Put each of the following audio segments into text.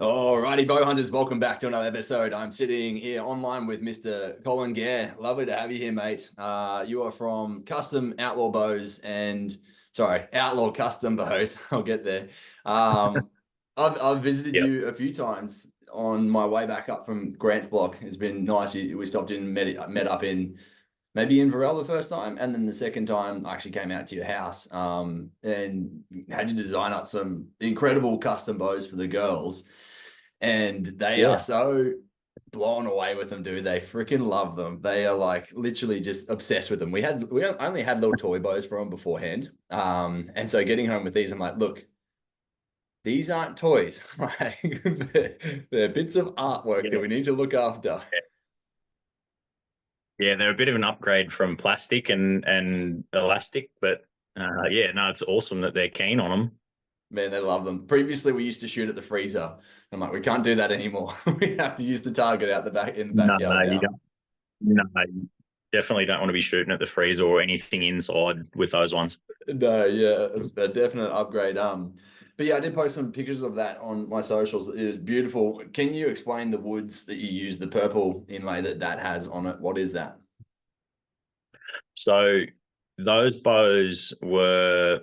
Alrighty, bow hunters, welcome back to another episode. I'm sitting here online with Mr. Colin Gair. Lovely to have you here, mate. You are from Outlaw Custom Bows. I'll get there. I've visited Yep. you a few times on my way back up from Grant's Block. It's been nice. We stopped in, met up in maybe in Varel the first time, and then the second time I actually came out to your house and had you design up some incredible custom bows for the girls. And they are so blown away with them, dude. They freaking love them. They are like literally just obsessed with them. We only had little toy bows for them beforehand. And so getting home with these, I'm like, look, these aren't toys. Like they're bits of artwork that we need to look after. Yeah, they're a bit of an upgrade from plastic and elastic, but no, it's awesome that they're keen on them. Man, they love them. Previously, we used to shoot at the freezer. I'm like, we can't do that anymore. We have to use the target out the back in the backyard now. You don't. No, you definitely don't want to be shooting at the freezer or anything inside with those ones. No, yeah, it's a definite upgrade. But yeah, I did post some pictures of that on my socials. It is beautiful. Can you explain the woods that you use, the purple inlay that has on it? What is that? So those bows were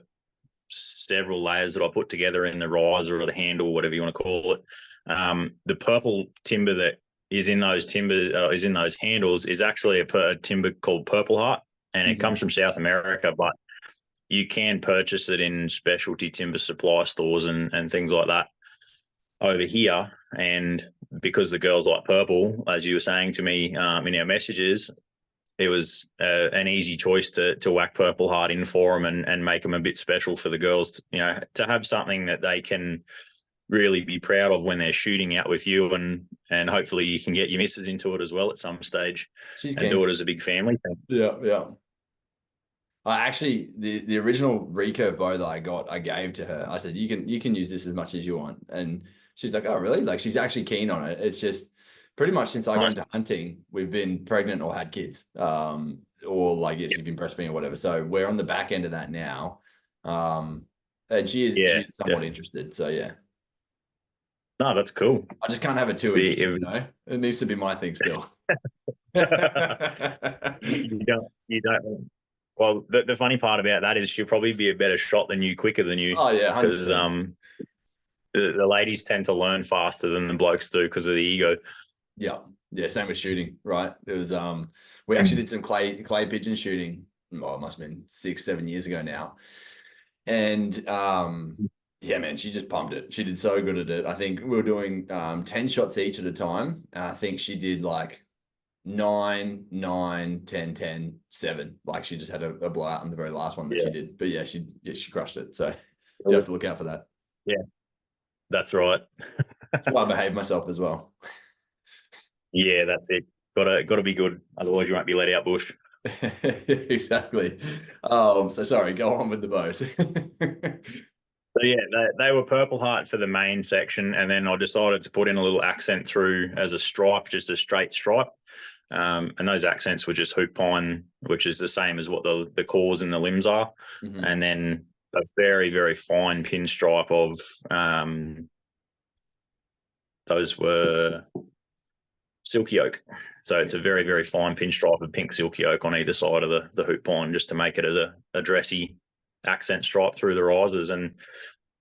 several layers that I put together in the riser or the handle, whatever you want to call it. The purple timber that is in those handles is actually a timber called Purple Heart, and it comes from South America, but you can purchase it in specialty timber supply stores and things like that over here. And because the girls like purple, as you were saying to me in our messages, it was an easy choice to whack Purple Heart in for them and make them a bit special for the girls, to have something that they can really be proud of when they're shooting out with you, and hopefully you can get your missus into it as well at some stage. She's and do it as a big family thing. Yeah. Actually, the original recurve bow that I gave to her. I said, you can use this as much as you want. And she's like, oh, really? Like, she's actually keen on it. It's just pretty much since I got into hunting, we've been pregnant or had kids. Or like, she's been breastfeeding or whatever. So we're on the back end of that now. And she's somewhat interested. So yeah. No, that's cool. I just can't have it too interested, It needs to be my thing still. You don't. Well, the funny part about that is she'll probably be a better shot than you, quicker than you. Oh yeah, 100%. Because the ladies tend to learn faster than the blokes do because of the ego. Yeah, same with shooting, right? It was we actually did some clay pigeon shooting. Oh, it must have been 6-7 years ago now. And yeah, man, she just pumped it. She did so good at it. I think we were doing 10 shots each at a time. I think she did like 9, 9, 10, 10, 7. Like, she just had a blowout on the very last one that she did. But yeah, she crushed it. So you have to look out for that. Yeah, that's right. That's why I behave myself as well. Yeah, that's it. Gotta be good. Otherwise you won't be let out bush. Exactly. Oh, so sorry, go on with the bows. So yeah, they were Purple Heart for the main section, and then I decided to put in a little accent through as a stripe, just a straight stripe. And those accents were just hoop pine, which is the same as what the cores and the limbs are. And then a very, very fine pinstripe of those were silky oak. So it's a very, very fine pinstripe of pink silky oak on either side of the hoop pine, just to make it as a dressy accent stripe through the risers. And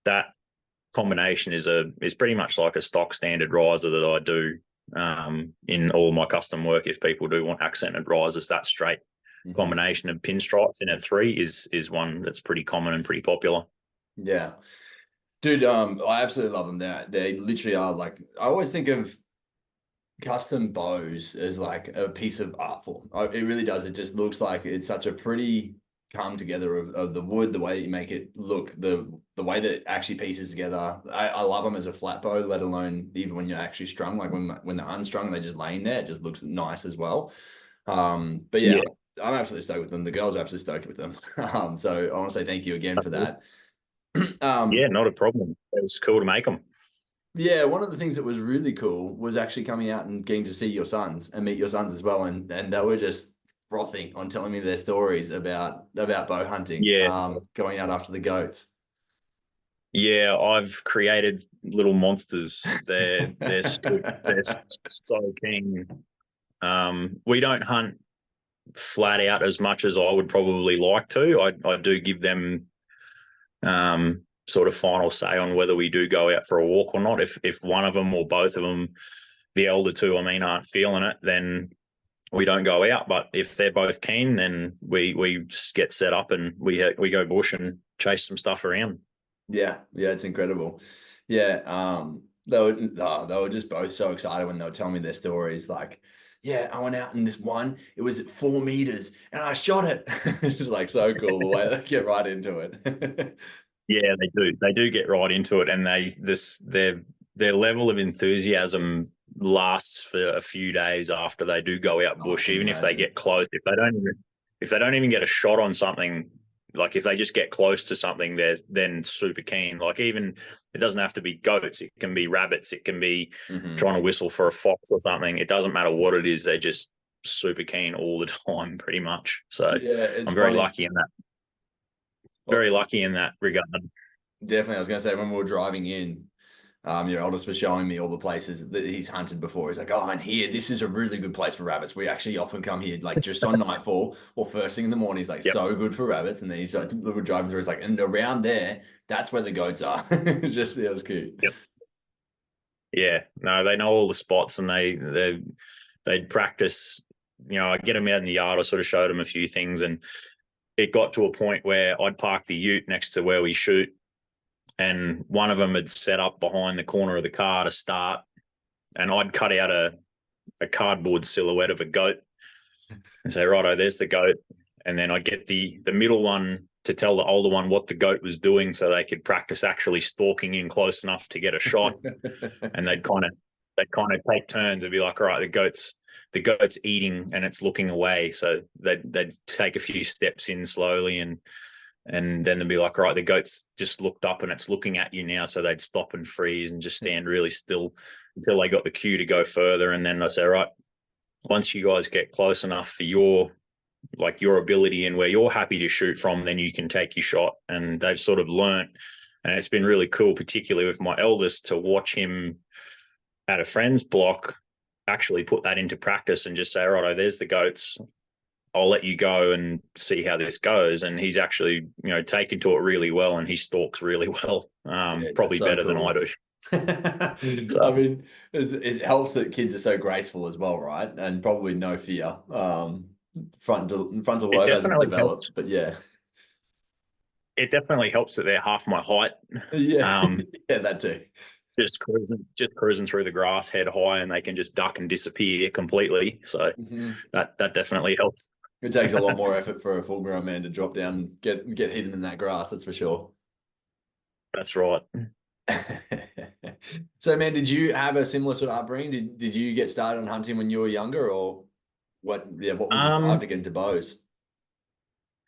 that combination is pretty much like a stock standard riser that I do in all my custom work. If people do want accented risers, that straight combination of pinstripes in a 3 is one that's pretty common and pretty popular. Yeah, dude, I absolutely love them. They literally are like, I always think of custom bows as like a piece of art form. It really does. It just looks like it's such a pretty come together of the wood, the way that you make it look, the way that it actually pieces together. I love them as a flat bow, let alone even when you're actually strung. Like when they're unstrung, they're just laying there. It just looks nice as well. But yeah, I'm absolutely stoked with them. The girls are absolutely stoked with them. So I want to say thank you again for that. Yeah, not a problem. It's cool to make them. Yeah, one of the things that was really cool was actually coming out and getting to see your sons and meet your sons as well, and they were just frothing on telling me their stories about bow hunting. Going out after the goats. Yeah, I've created little monsters. They're so keen. We don't hunt flat out as much as I would probably like to. I do give them sort of final say on whether we do go out for a walk or not. If one of them or both of them, the elder two, I mean, aren't feeling it, then we don't go out. But if they're both keen, then we just get set up and we go bush and chase some stuff around. Yeah, it's incredible. Yeah, they were just both so excited when they were telling me their stories. Like, yeah, I went out in this one. It was at 4 meters, and I shot it. It's like so cool the way they get right into it. Yeah, they do. They do get right into it, and their level of enthusiasm lasts for a few days after they do go out bush. Even if they get close, if they don't even get a shot on something, like if they just get close to something, they're then super keen. Like even it doesn't have to be goats; it can be rabbits, it can be trying to whistle for a fox or something. It doesn't matter what it is; they're just super keen all the time, pretty much. So yeah, I'm very lucky in that. Very lucky in that regard. Definitely. I was going to say, when we were driving in, your eldest was showing me all the places that he's hunted before. He's like, oh, and here, this is a really good place for rabbits. We actually often come here like just on nightfall or first thing in the morning. He's like, so good for rabbits. And then he's like, we were driving through, he's like, and around there, that's where the goats are. It's just, it was cute. Yep. Yeah, no, they know all the spots, and they'd practice. You know, I get them out in the yard. I sort of showed them a few things, and it got to a point where I'd park the ute next to where we shoot, and one of them had set up behind the corner of the car to start, and I'd cut out a cardboard silhouette of a goat and say, righto, there's the goat, and then I'd get the middle one to tell the older one what the goat was doing so they could practice actually stalking in close enough to get a shot. And they'd kind of take turns and be like, all right, the goat's eating and it's looking away. So they'd take a few steps in slowly, and then they'd be like, all right, the goat's just looked up and it's looking at you now. So they'd stop and freeze and just stand really still until they got the cue to go further. And then I say, right, once you guys get close enough for your ability and where you're happy to shoot from, then you can take your shot. And they've sort of learnt, and it's been really cool, particularly with my eldest, to watch him at a friend's block actually put that into practice and just say, all right, there's the goats. I'll let you go and see how this goes. And he's actually, taken to it really well, and he stalks really well, probably so better than I do. So, I mean, it helps that kids are so graceful as well, right? And probably no fear. Frontal lobe hasn't developed, helps. But yeah. It definitely helps that they're half my height. Yeah, yeah, that too. Just cruising through the grass head high, and they can just duck and disappear completely. So that definitely helps. It takes a lot more effort for a full-grown man to drop down and get hidden in that grass, that's for sure. That's right. So, man, did you have a similar sort of upbringing? Did you get started on hunting when you were younger, or what? Yeah, what was the drive to get into bows?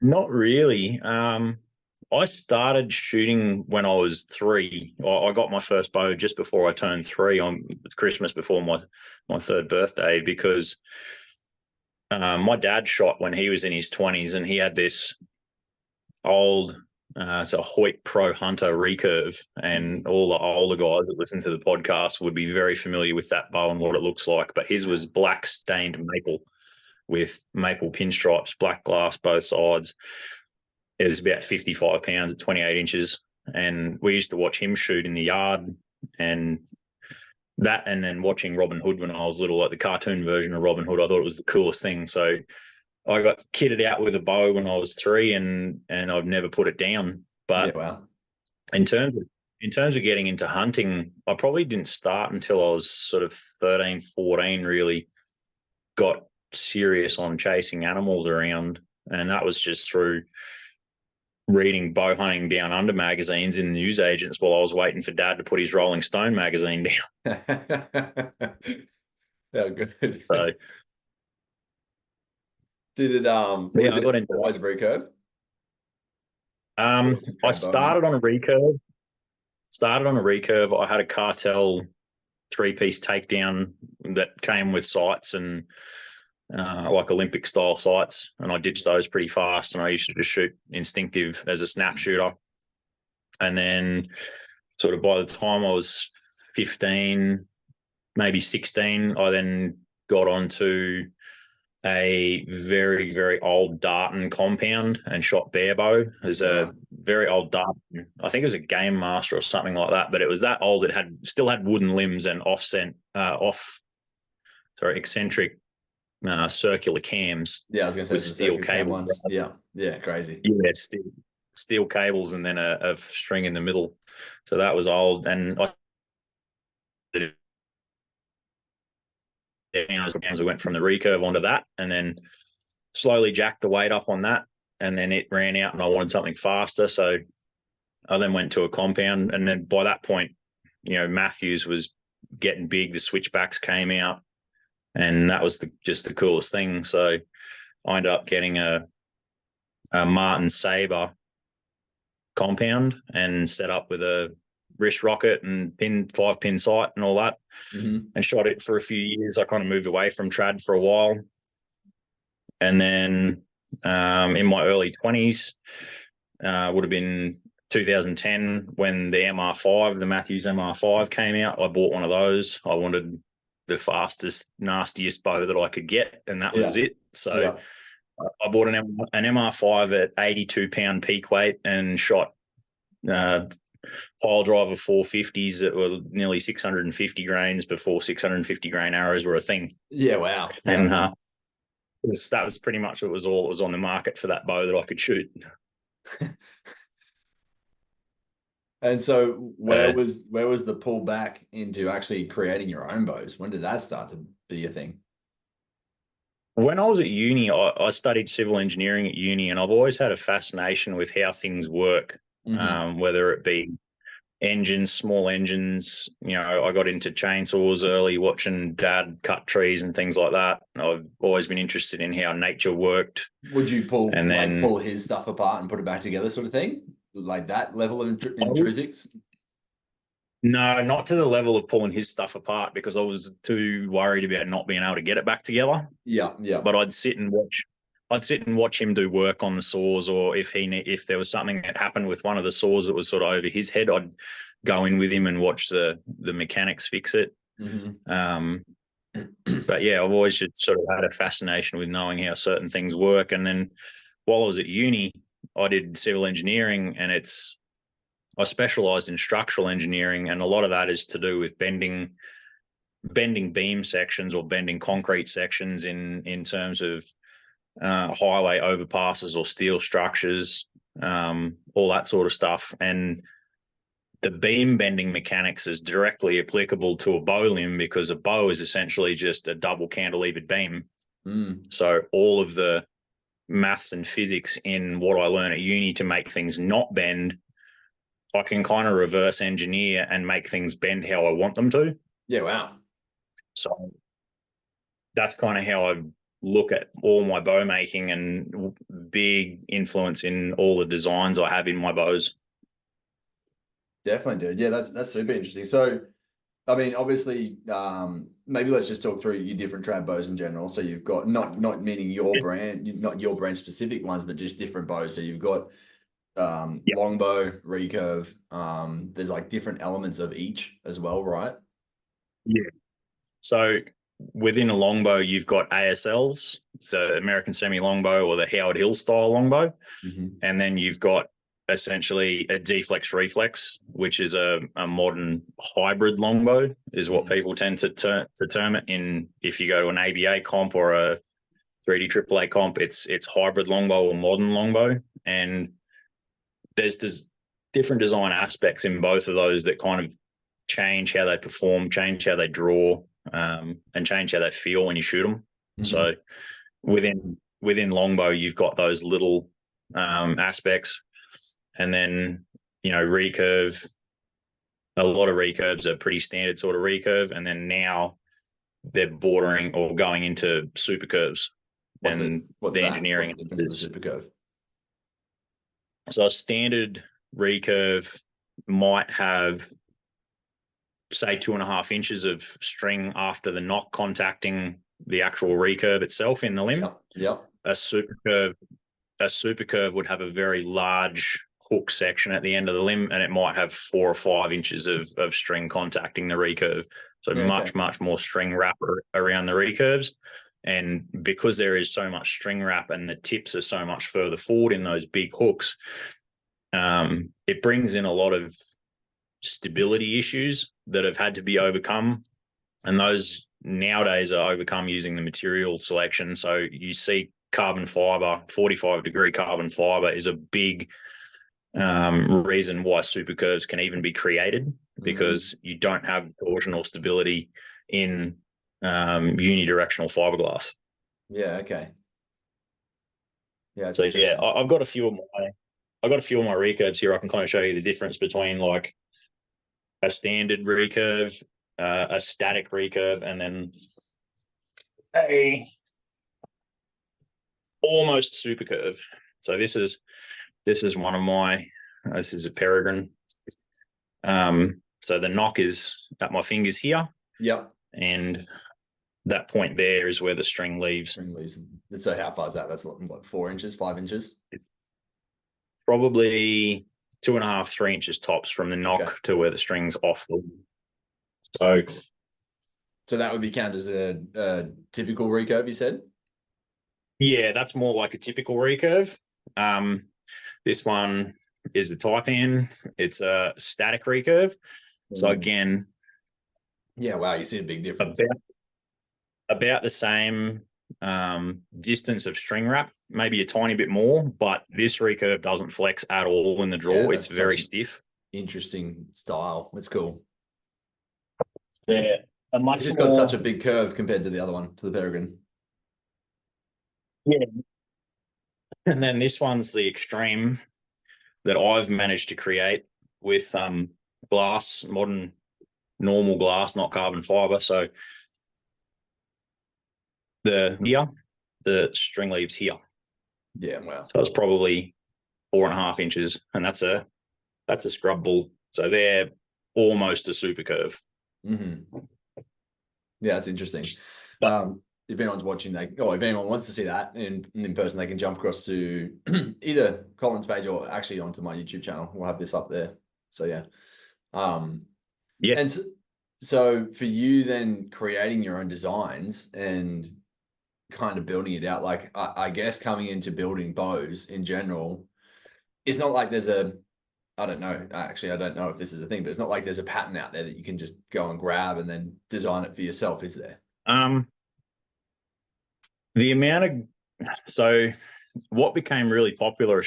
Not really. I started shooting when I was 3. I got my first bow just before I turned 3 on Christmas before my 3rd birthday, because my dad shot when he was in his 20s, and he had this old it's a Hoyt Pro Hunter recurve, and all the older guys that listen to the podcast would be very familiar with that bow and what it looks like. But his was black stained maple with maple pinstripes, black glass both sides. It was about 55 pounds at 28 inches. And we used to watch him shoot in the yard, and then watching Robin Hood when I was little, like the cartoon version of Robin Hood, I thought it was the coolest thing. So I got kitted out with a bow when I was 3, and I've never put it down. But yeah, wow. In terms of getting into hunting, I probably didn't start until I was sort of 13, 14, really got serious on chasing animals around. And that was just through reading bow hunting down under magazines in newsagents while I was waiting for Dad to put his Rolling Stone magazine down. Oh, good. So did it was I got into always recurve? I started on a recurve. I had a Cartel 3-piece takedown that came with sights and like Olympic style sights, and I ditched those pretty fast, and I used to just shoot instinctive as a snap shooter. And then sort of by the time I was 15, maybe 16, I then got onto a very, very old Darton compound and shot barebow. As a very old Darton. I think it was a Game Master or something like that, but it was that old. It still had wooden limbs and eccentric circular cams. Yeah, I was going to say with the steel circular cam cables. ones. Yeah, crazy. Yeah, steel cables and then a string in the middle. So that was old, and I we went from the recurve onto that, and then slowly jacked the weight up on that, and then it ran out, and I wanted something faster, so I then went to a compound, and then by that point, Matthews was getting big. The switchbacks came out, and that was just the coolest thing. So I ended up getting a Martin Sabre compound and set up with a wrist rocket and 5-pin sight and all that, and shot it for a few years. I kind of moved away from trad for a while, and then in my early 20s, would have been 2010 when the MR5, the Matthews MR5 came out. I bought one of those. I wanted the fastest, nastiest bow that I could get, and that was it. So I bought an MR5 at 82-pound peak weight and shot pile driver 450s that were nearly 650 grains before 650 grain arrows were a thing. Yeah, wow. And that was pretty much all that was on the market for that bow that I could shoot. And so where was the pull back into actually creating your own bows? When did that start to be a thing? When I was at uni, I studied civil engineering at uni, and I've always had a fascination with how things work, whether it be engines, small engines. I got into chainsaws early, watching Dad cut trees and things like that. I've always been interested in how nature worked. Would you pull his stuff apart and put it back together, sort of thing, like that level of intrinsics? No, not to the level of pulling his stuff apart, because I was too worried about not being able to get it back together. Yeah. But I'd sit and watch him do work on the saws, or if there was something that happened with one of the saws that was sort of over his head, I'd go in with him and watch the mechanics fix it. But yeah, I've always just sort of had a fascination with knowing how certain things work. And then while I was at uni, I did civil engineering, and I specialised in structural engineering, and a lot of that is to do with bending beam sections or bending concrete sections in terms of highway overpasses or steel structures, all that sort of stuff. And the beam bending mechanics is directly applicable to a bow limb, because a bow is essentially just a double cantilevered beam. So all of the maths and physics in what I learn at uni to make things not bend, I can kind of reverse engineer and make things bend how I want them to. Yeah, wow. So that's kind of how I look at all my bow making, and big influence in all the designs I have in my bows. Definitely, dude. Yeah, that's super interesting. So, I mean, obviously, maybe let's just talk through your different trad bows in general. So you've got not meaning your brand, not your brand specific ones, but just different bows. So you've got longbow, recurve. There's like different elements of each as well, right? Yeah. So within a longbow, you've got ASLs, so American semi-longbow or the Howard Hill style longbow, and then you've got essentially a deflex reflex, which is a modern hybrid longbow, is what people tend to term it. If you go to an ABA comp or a 3D AAA comp, it's hybrid longbow or modern longbow, and there's different design aspects in both of those that kind of change how they perform, change how they draw, and change how they feel when you shoot them. So within longbow, you've got those little aspects, and then recurve. A lot of recurves are pretty standard sort of recurve, and then now they're bordering or going into super curves. What's the engineering? What's the difference of the super curve? So a standard recurve might have, say, 2.5 inches of string after the knock contacting the actual recurve itself in the limb. Yep. A super curve would have a very large hook section at the end of the limb, and it might have 4 or 5 inches of string contacting the recurve. So much more string wrap around the recurves. And because there is so much string wrap and the tips are so much further forward in those big hooks, it brings in a lot of stability issues that have had to be overcome. And those nowadays are overcome using the material selection. So you see carbon fiber, 45-degree carbon fiber is a big reason why super curves can even be created, because you don't have torsional stability in unidirectional fiberglass. Yeah. Okay. Yeah. So yeah, I've got a few of my recurves here. I can kind of show you the difference between like a standard recurve, a static recurve, and then a almost super curve. So this is one of my. This is a peregrine. So the knock is at my fingers here. Yep. And that point there is where the string leaves. So how far is that? That's what, 4 inches, 5 inches? It's probably 2.5, 3 inches tops from the knock to where the string's off. So that would be counted as a typical recurve, you said? Yeah, that's more like a typical recurve. This one is the Taipan. It's a static recurve. So again, yeah, wow, you see a big difference. About the same distance of string wrap, maybe a tiny bit more, but this recurve doesn't flex at all in the draw. Yeah, it's very stiff. Interesting style. It's cool. Yeah, it's just got such a big curve compared to the other one, to the peregrine. Yeah. And then this one's the extreme that I've managed to create with glass, modern normal glass, not carbon fiber. So the string leaves here. Yeah, wow. So it's probably 4.5 inches, and that's a scrub bull. So they're almost a super curve. Mm-hmm. Yeah, that's interesting. If anyone's watching, if anyone wants to see that in person, they can jump across to either Colin's page or actually onto my YouTube channel. We'll have this up there. So yeah. Yeah. And so for you then creating your own designs and kind of building it out, like I guess coming into building bows in general, it's not like there's I don't know. Actually, I don't know if this is a thing, but it's not like there's a pattern out there that you can just go and grab and then design it for yourself, is there? The amount of what became really popular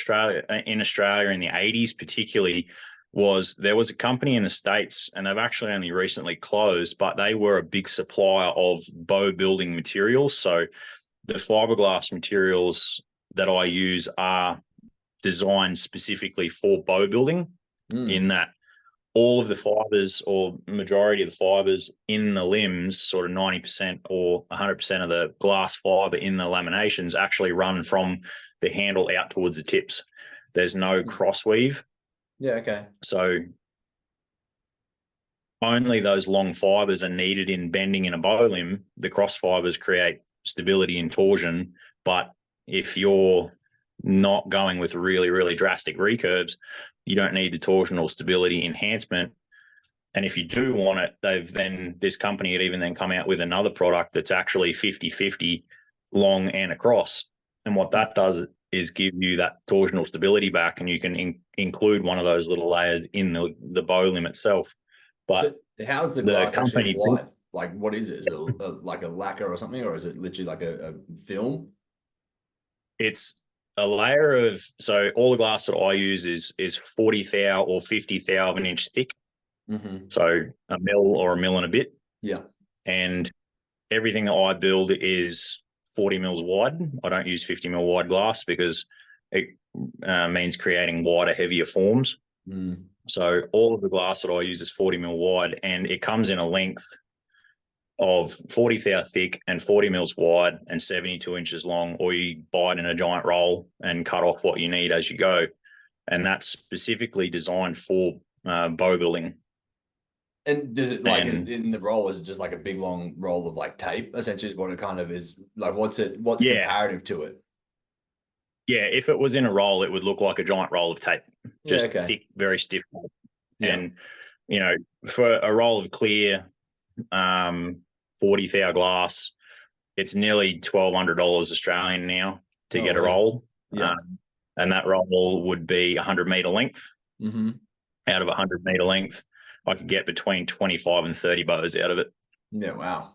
in Australia in the 80s particularly was there was a company in the States, and they've actually only recently closed, but they were a big supplier of bow building materials. So the fiberglass materials that I use are designed specifically for bow building, in that all of the fibers, or majority of the fibers in the limbs, sort of 90% or 100% of the glass fiber in the laminations actually run from the handle out towards the tips. There's no cross weave. Yeah, okay. So only those long fibers are needed in bending in a bow limb. The cross fibers create stability and torsion, but if you're not going with really, really drastic recurves, you don't need the torsional stability enhancement. And if you do want it, this company had even then come out with another product that's actually 50-50 long and across. And what that does is give you that torsional stability back, and you can include one of those little layers in the bow limb itself. But so how's the glass actually applied? Like, what is it? Is it like a lacquer or something, or is it literally like a film? It's a layer of, so all the glass that I use is 40 thou or 50 thou of an inch thick. Mm-hmm. So a mil or a mil and a bit. Yeah. And everything that I build is 40 mils wide. I don't use 50 mil wide glass because it means creating wider, heavier forms. Mm. So all of the glass that I use is 40 mil wide, and it comes in a length of 40 thou thick and 40 mils wide and 72 inches long, or you buy it in a giant roll and cut off what you need as you go. And that's specifically designed for bow building. And does it in the roll, is it just like a big long roll of like tape? Essentially is what it kind of is. Like what's comparative to it? Yeah, if it was in a roll, it would look like a giant roll of tape, Yeah, just okay. thick, very stiff. Yeah. And, you know, for a roll of clear 40 thou glass, it's nearly $1,200 Australian now to Oh, get a wow. roll. Yeah. And that roll would be 100-meter length. Mm-hmm. Out of 100-meter length, I could get between 25 and 30 bows out of it, Yeah, wow.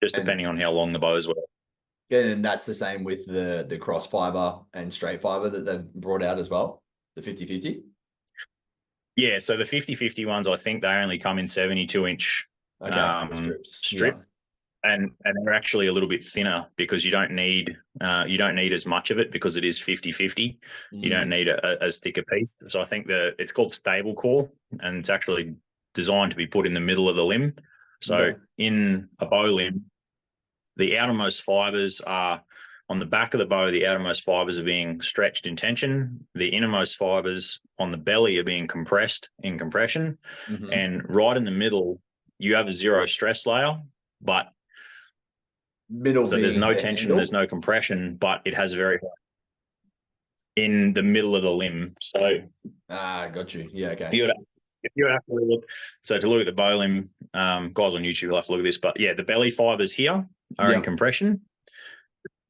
just And depending on how long the bows were. and that's the same with the cross fiber and straight fiber that they've brought out as well, the 50-50. Yeah, so the 50-50 ones, I think they only come in 72-inch Okay, the strips. Yeah. strips, and they're actually a little bit thinner because you don't need as much of it because it is 50-50. You don't need as thick a piece. So I think it's called stable core, and it's actually designed to be put in the middle of the limb. So Okay. in a bow limb, the outermost fibers are on the back of the bow. The outermost fibers are being stretched in tension. The innermost fibers on the belly are being compressed in compression. Mm-hmm. And right in the middle, you have a zero stress layer, but Middle so there's being no the tension, handle. there's no compression, but it has very in the middle of the limb. So Got you. Yeah, okay. if you have to look, so to look at the bow limb, guys on YouTube will have to look at this, but yeah, the belly fibers here are in compression.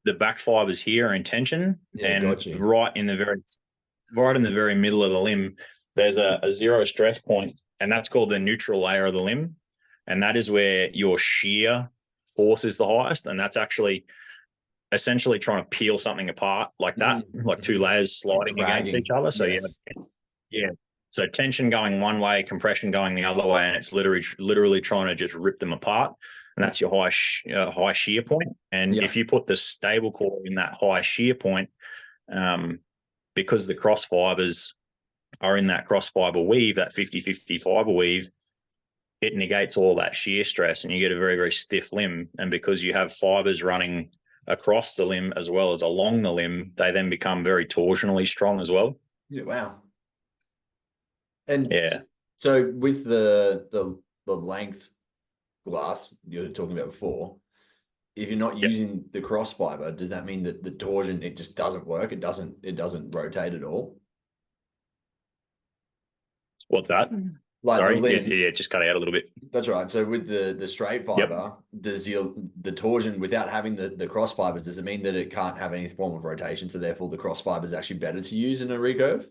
The back fibers here are in tension, Yeah, and got you. right in the very middle of the limb, there's a zero stress point, and that's called the neutral layer of the limb, and that is where your shear force is the highest, and that's actually essentially trying to peel something apart like that, like two layers sliding against each other. So yes. yeah. So tension going one way, compression going the other way, and it's literally trying to just rip them apart. And that's your high shear point. And if you put the stable core in that high shear point, because the cross fibers are in that cross fiber weave, that 50-50 fiber weave, it negates all that shear stress, and you get a very, very stiff limb. And because you have fibers running across the limb as well as along the limb, they then become very torsionally strong as well. Yeah, wow. And yeah, so with the length glass you were talking about before, if you're not using the cross fiber, does that mean that the torsion, it just doesn't work? It doesn't rotate at all? What's that? Like Sorry, the limb. yeah, just cut out a little bit. That's right. So with the straight fiber, does the torsion, without having the cross fibers, does it mean that it can't have any form of rotation? So therefore the cross fiber is actually better to use in a recurve?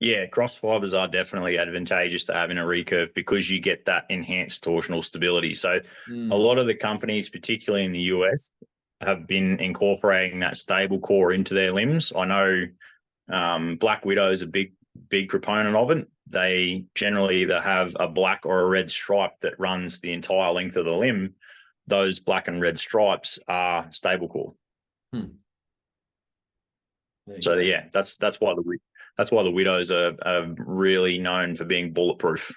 Yeah, cross fibers are definitely advantageous to have in a recurve because you get that enhanced torsional stability. So a lot of the companies, particularly in the US, have been incorporating that stable core into their limbs. I know Black Widow is a big proponent of it. They generally either have a black or a red stripe that runs the entire length of the limb. Those black and red stripes are stable core. So yeah, that's why the Widows are really known for being bulletproof.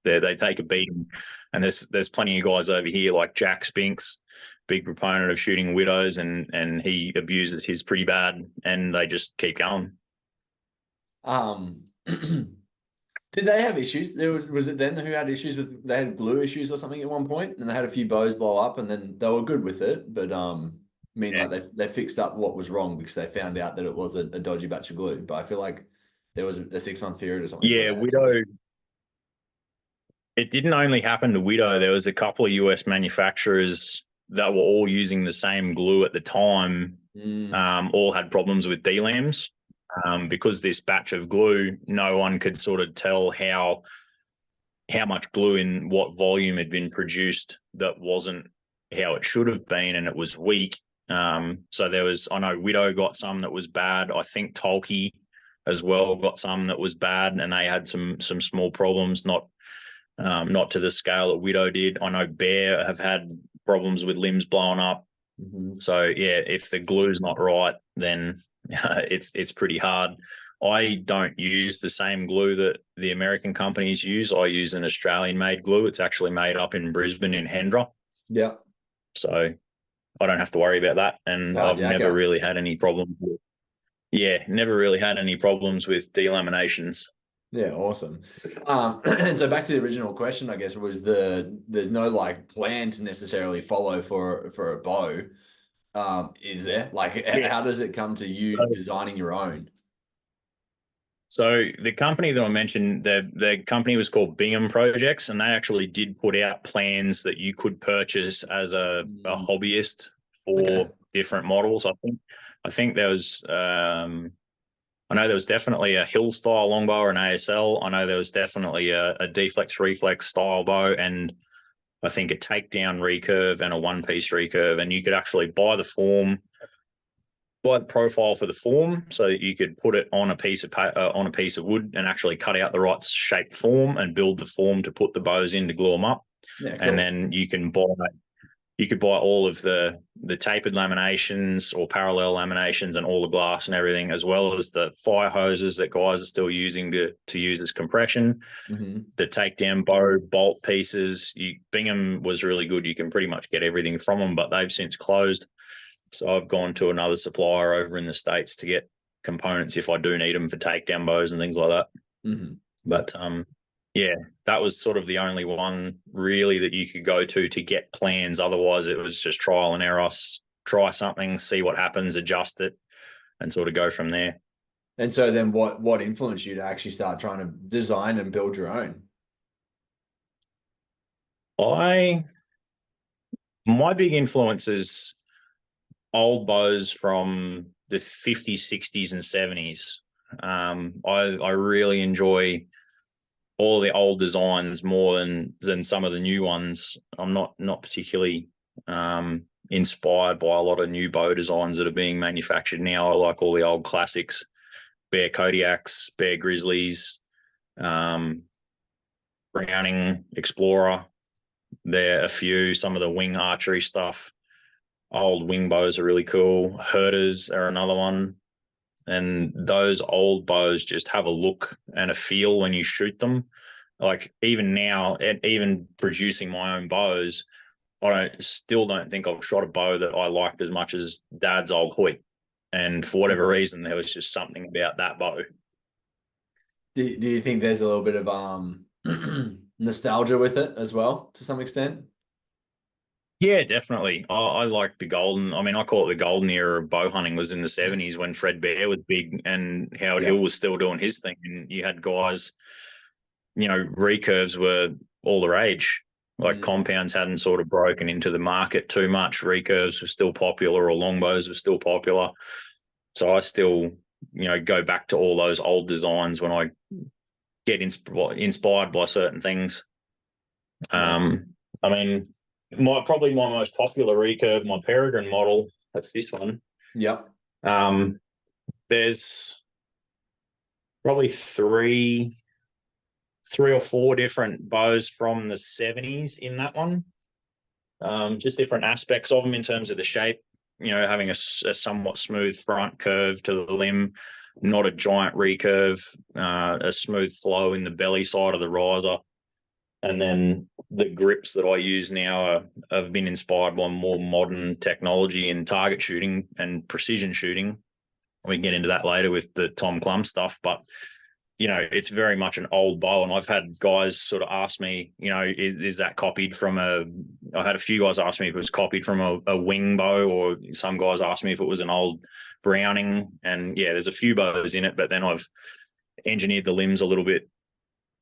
They take a beating, and there's plenty of guys over here like Jack Spinks, big proponent of shooting Widows, and he abuses his pretty bad, and they just keep going. Did they have issues? Was it them who had issues with, they had glue issues or something at one point, and they had a few bows blow up, and then they were good with it, but like they fixed up what was wrong because they found out that it was a dodgy batch of glue. But I feel like there was a 6-month period or something. Yeah, Widow. It didn't only happen to Widow. There was a couple of US manufacturers that were all using the same glue at the time. All had problems with D-lambs. Because this batch of glue, no one could sort of tell how much glue in what volume had been produced that wasn't how it should have been, and it was weak. So there was, I know Widow got some that was bad. I think Tolkien as well got some that was bad, and they had some small problems, not to the scale that Widow did. I know Bear have had problems with limbs blowing up. So yeah, if the glue's not right, then it's pretty hard. I don't use the same glue that the American companies use. I use an Australian-made glue. It's actually made up in Brisbane in Hendra. Yeah. So I don't have to worry about that, and I've never really had any problems never really had any problems with delaminations. Yeah, awesome. And so back to the original question, I guess, was there's no like plan to necessarily follow for a bow. is there? Like, Yeah. how does it come to you designing your own? So the company that I mentioned, the company was called Bingham Projects, and they actually did put out plans that you could purchase as a hobbyist Okay. for different models. I think there was I know there was definitely a hill style longbow or an ASL. I know there was definitely a deflex reflex style bow, and I think a takedown recurve and a one piece recurve, and you could actually buy the form, buy the profile for the form, so that you could put it on a piece of wood and actually cut out the right shape form and build the form to put the bows in to glue them up. Yeah, And cool. then you could buy all of the tapered laminations or parallel laminations and all the glass and everything, as well as the fire hoses that guys are still using to use as compression. Mm-hmm. The takedown bow bolt pieces. Bingham was really good. You can pretty much get everything from them, but they've since closed. So I've gone to another supplier over in the States to get components if I do need them for takedown bows and things like that. Mm-hmm. But yeah, that was sort of the only one really that you could go to get plans. Otherwise, it was just trial and error. Try something, see what happens, adjust it, and sort of go from there. And so then what influenced you to actually start trying to design and build your own? My big influence is old bows from the 50s, 60s, and 70s. I really enjoy all the old designs more than some of the new ones. I'm not particularly inspired by a lot of new bow designs that are being manufactured now. I like all the old classics, Bear Kodiaks, Bear Grizzlies, Browning Explorer. There are a few. Some of the wing archery stuff. Old wing bows are really cool. Herders are another one. And those old bows just have a look and a feel when you shoot them. Like even now, and even producing my own bows, still don't think I've shot a bow that I liked as much as Dad's old Hoyt. And for whatever reason, there was just something about that bow. Do you think there's a little bit of nostalgia with it as well, to some extent? Yeah, definitely. I like the golden. I mean, I call it the golden era of bow hunting was in the 70s when Fred Bear was big and Howard Yeah. Hill was still doing his thing. And you had guys, recurves were all the rage. Like compounds hadn't sort of broken into the market too much. Recurves were still popular, or longbows were still popular. So I still, go back to all those old designs when I get inspired by certain things. I mean, probably my most popular recurve, my Peregrine model. That's this one. Yep. There's probably three or four different bows from the 70s in that one. Just different aspects of them in terms of the shape. Having a somewhat smooth front curve to the limb, not a giant recurve, a smooth flow in the belly side of the riser. And then the grips that I use now have been inspired by more modern technology in target shooting and precision shooting. We can get into that later with the Tom Clum stuff, but it's very much an old bow. And I've had guys sort of ask me, is that copied from I had a few guys ask me if it was copied from a wing bow, or some guys asked me if it was an old Browning. And yeah, there's a few bows in it, but then I've engineered the limbs a little bit,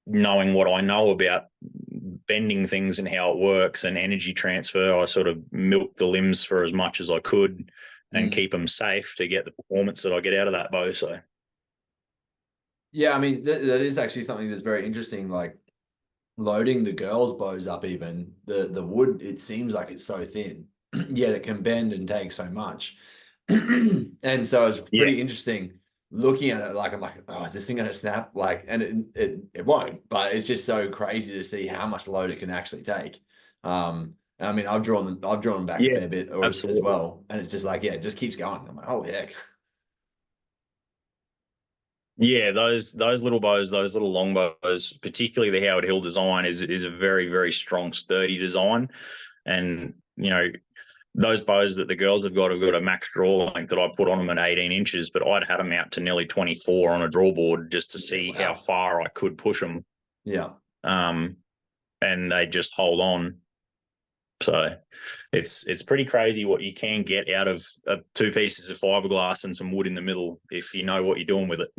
knowing what I know about bending things and how it works and energy transfer. I sort of milked the limbs for as much as I could and keep them safe to get the performance that I get out of that bow. So yeah, I mean that is actually something that's very interesting. Like loading the girls' bows up, even the wood, it seems like it's so thin, yet it can bend and take so much. And so it's yeah, pretty interesting looking at it. Like I'm like, oh, is this thing gonna snap? Like, and it won't, but it's just so crazy to see how much load it can actually take. I mean, I've drawn back a yeah, fair bit as absolutely. well, and it's just like, yeah, it just keeps going. I'm like, oh heck. Yeah, those little bows, those little long bows, particularly the Howard Hill design, is a very, very strong, sturdy design. And those bows that the girls have got a max draw length that I put on them at 18 inches, but I'd had them out to nearly 24 on a draw board just to see how far I could push them. Yeah. And they just hold on. So it's pretty crazy what you can get out of 2 pieces of fiberglass and some wood in the middle if you know what you're doing with it.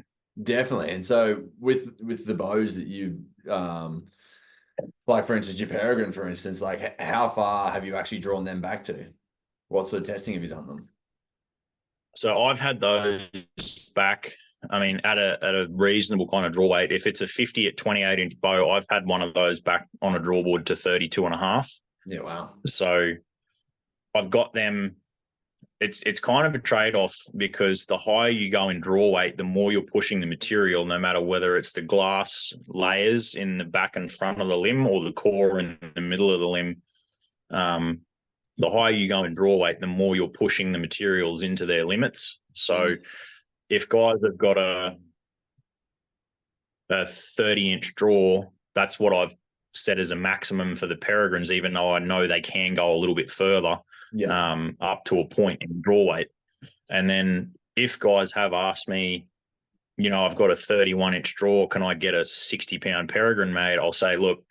Definitely. And so with the bows that you like for instance, your Peregrine, for instance, like how far have you actually drawn them back to? What sort of testing have you done them? So I've had those back. I mean, at a reasonable kind of draw weight. If it's a 50 at 28-inch bow, I've had one of those back on a draw board to 32 and a half. Yeah, wow. So I've got them. It's kind of a trade-off because the higher you go in draw weight, the more you're pushing the material, no matter whether it's the glass layers in the back and front of the limb or the core in the middle of the limb. The higher you go in draw weight, the more you're pushing the materials into their limits. So if guys have got a 30-inch draw, that's what I've set as a maximum for the Peregrines, even though I know they can go a little bit further, up to a point in draw weight. And then if guys have asked me, I've got a 31-inch draw, can I get a 60-pound Peregrine made? I'll say, look,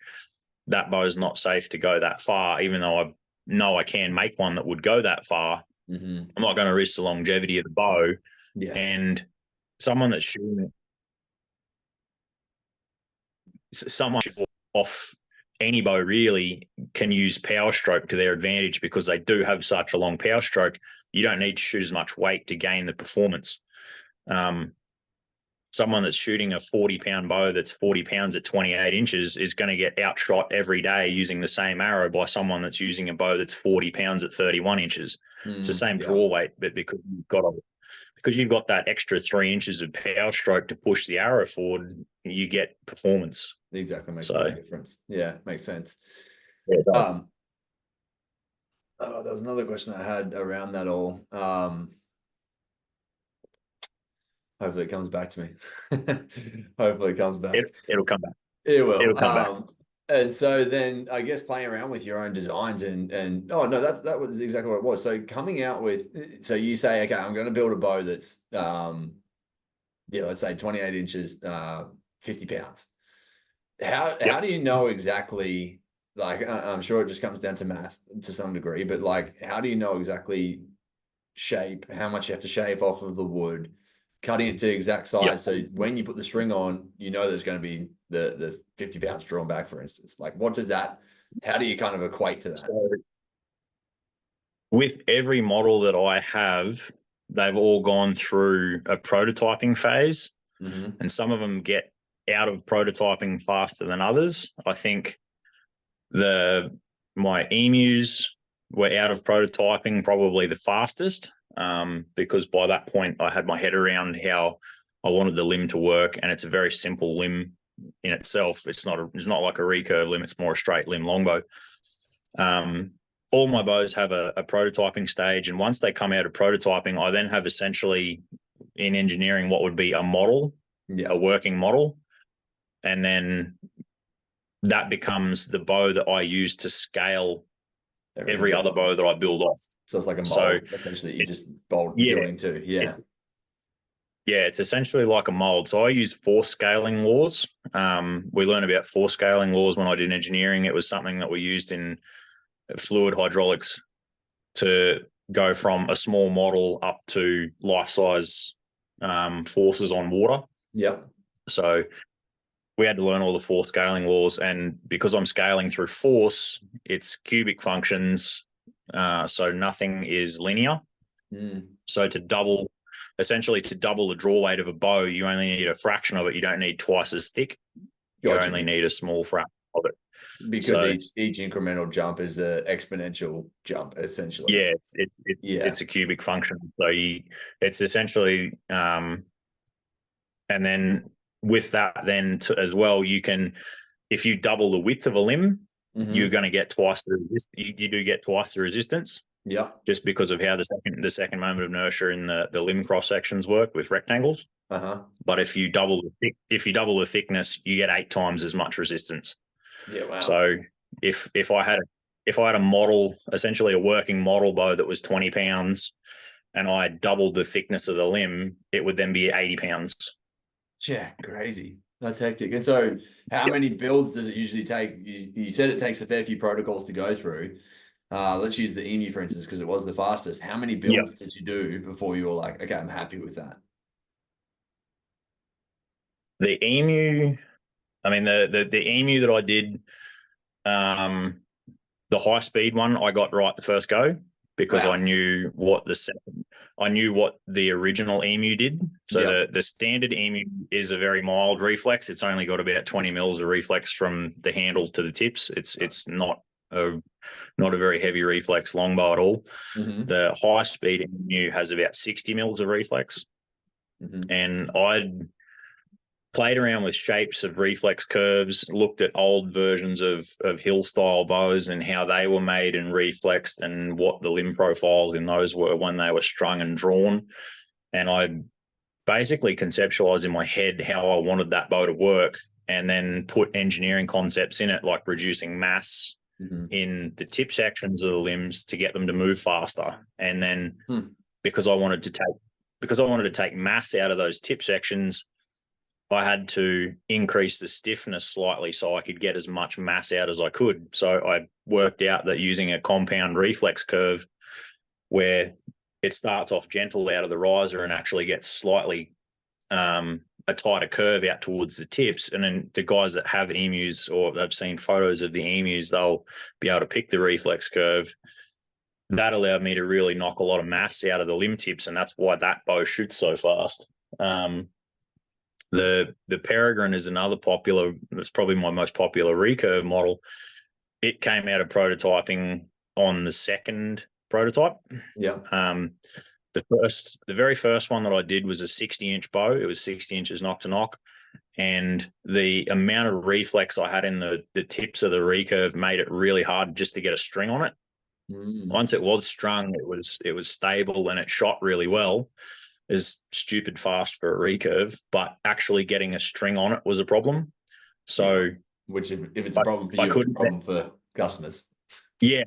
that bow's not safe to go that far, even though I know I can make one that would go that far. I'm not going to risk the longevity of the bow. Yes. And someone that's shooting off any bow really can use power stroke to their advantage because they do have such a long power stroke. You don't need to shoot as much weight to gain the performance. Someone that's shooting a 40-pound bow that's 40 pounds at 28 inches is going to get outshot every day using the same arrow by someone that's using a bow that's 40 pounds at 31 inches. It's the same draw weight, but because you've got that extra 3 inches of power stroke to push the arrow forward, you get performance. Exactly, makes a difference. Yeah, makes sense. Yeah, there was another question I had around that all. Hopefully it comes back to me. Hopefully it comes back. It'll come back. It will. It'll come back. And so then I guess playing around with your own designs and oh no, that was exactly what it was. So coming out with, so you say, okay, I'm going to build a bow that's let's say 28 inches, 50 pounds. How do you know exactly, like, I'm sure it just comes down to math to some degree, but like, how do you know exactly shape, how much you have to shave off of the wood, cutting it to exact size? So when you put the string on, there's going to be the 50 pounds drawn back, for instance. Like, how do you kind of equate to that? So, with every model that I have, they've all gone through a prototyping phase, and some of them get out of prototyping faster than others. I think my emus were out of prototyping probably the fastest, because by that point I had my head around how I wanted the limb to work, and it's a very simple limb in itself. It's not like a recurve limb; it's more a straight limb longbow. All my bows have a prototyping stage, and once they come out of prototyping, I then have essentially in engineering what would be a model, a working model, and then that becomes the bow that I use to scale every other bow that I build off. So it's like a mold, essentially. You just building to. It's essentially like a mold. So I use force scaling laws. We learned about force scaling laws when I did engineering. It was something that we used in fluid hydraulics to go from a small model up to life-size forces on water. So we had to learn all the force scaling laws, and because I'm scaling through force, it's cubic functions, so nothing is linear. So to double the draw weight of a bow, you only need a fraction of it. You don't need twice as thick. You only need a small fraction of it. Because each incremental jump is an exponential jump, essentially. Yeah, it's a cubic function. So it's essentially, and then with that, then as well, you can, if you double the width of a limb, you're going to get twice the you do get twice the resistance. Just because of how the second moment of inertia in the limb cross sections work with rectangles. But if you double the thickness, you get 8 times as much resistance. Wow. So if I had a model, essentially a working model bow that was 20 pounds, and I doubled the thickness of the limb, it would then be 80 pounds. Yeah, crazy. That's hectic. And so how many builds does it usually take? You said it takes a fair few protocols to go through. Let's use the Emu for instance, because it was the fastest. How many Yeah. builds did you do before you were like, okay, I'm happy with that? The Emu, I mean, the Emu that I did, the high speed one, I got right the first go because Wow. I knew what the original Emu did. So Yeah. the standard Emu is a very mild reflex. It's only got about 20 mils of reflex from the handle to the tips. It's not a very heavy reflex longbow at all. Mm-hmm. The high speed Emu has about 60 mils of reflex, Mm-hmm. and I'd played around with shapes of reflex curves, looked at old versions of hill style bows and how they were made and reflexed and what the limb profiles in those were when they were strung and drawn. And I basically conceptualized in my head how I wanted that bow to work, and then put engineering concepts in it, like reducing mass Mm-hmm. in the tip sections of the limbs to get them to move faster. And then Hmm. because I wanted to take mass out of those tip sections, I had to increase the stiffness slightly so I could get as much mass out as I could. So I worked out that using a compound reflex curve where it starts off gentle out of the riser and actually gets slightly a tighter curve out towards the tips. And then the guys that have emus, or they've seen photos of the emus, they'll be able to pick the reflex curve. That allowed me to really knock a lot of mass out of the limb tips, and that's why that bow shoots so fast. The Peregrine is another popular. It's probably my most popular recurve model. It came out of prototyping on the second prototype. Yeah. The very first one that I did was a 60-inch bow. It was 60 inches knock to knock, and the amount of reflex I had in the tips of the recurve made it really hard just to get a string on it. Mm. Once it was strung, it was stable and it shot really well. Is stupid fast for a recurve, but actually getting a string on it was a problem. So, Yeah. Which, if it's a problem for I you, it's a couldn't. problem for customers. Yeah,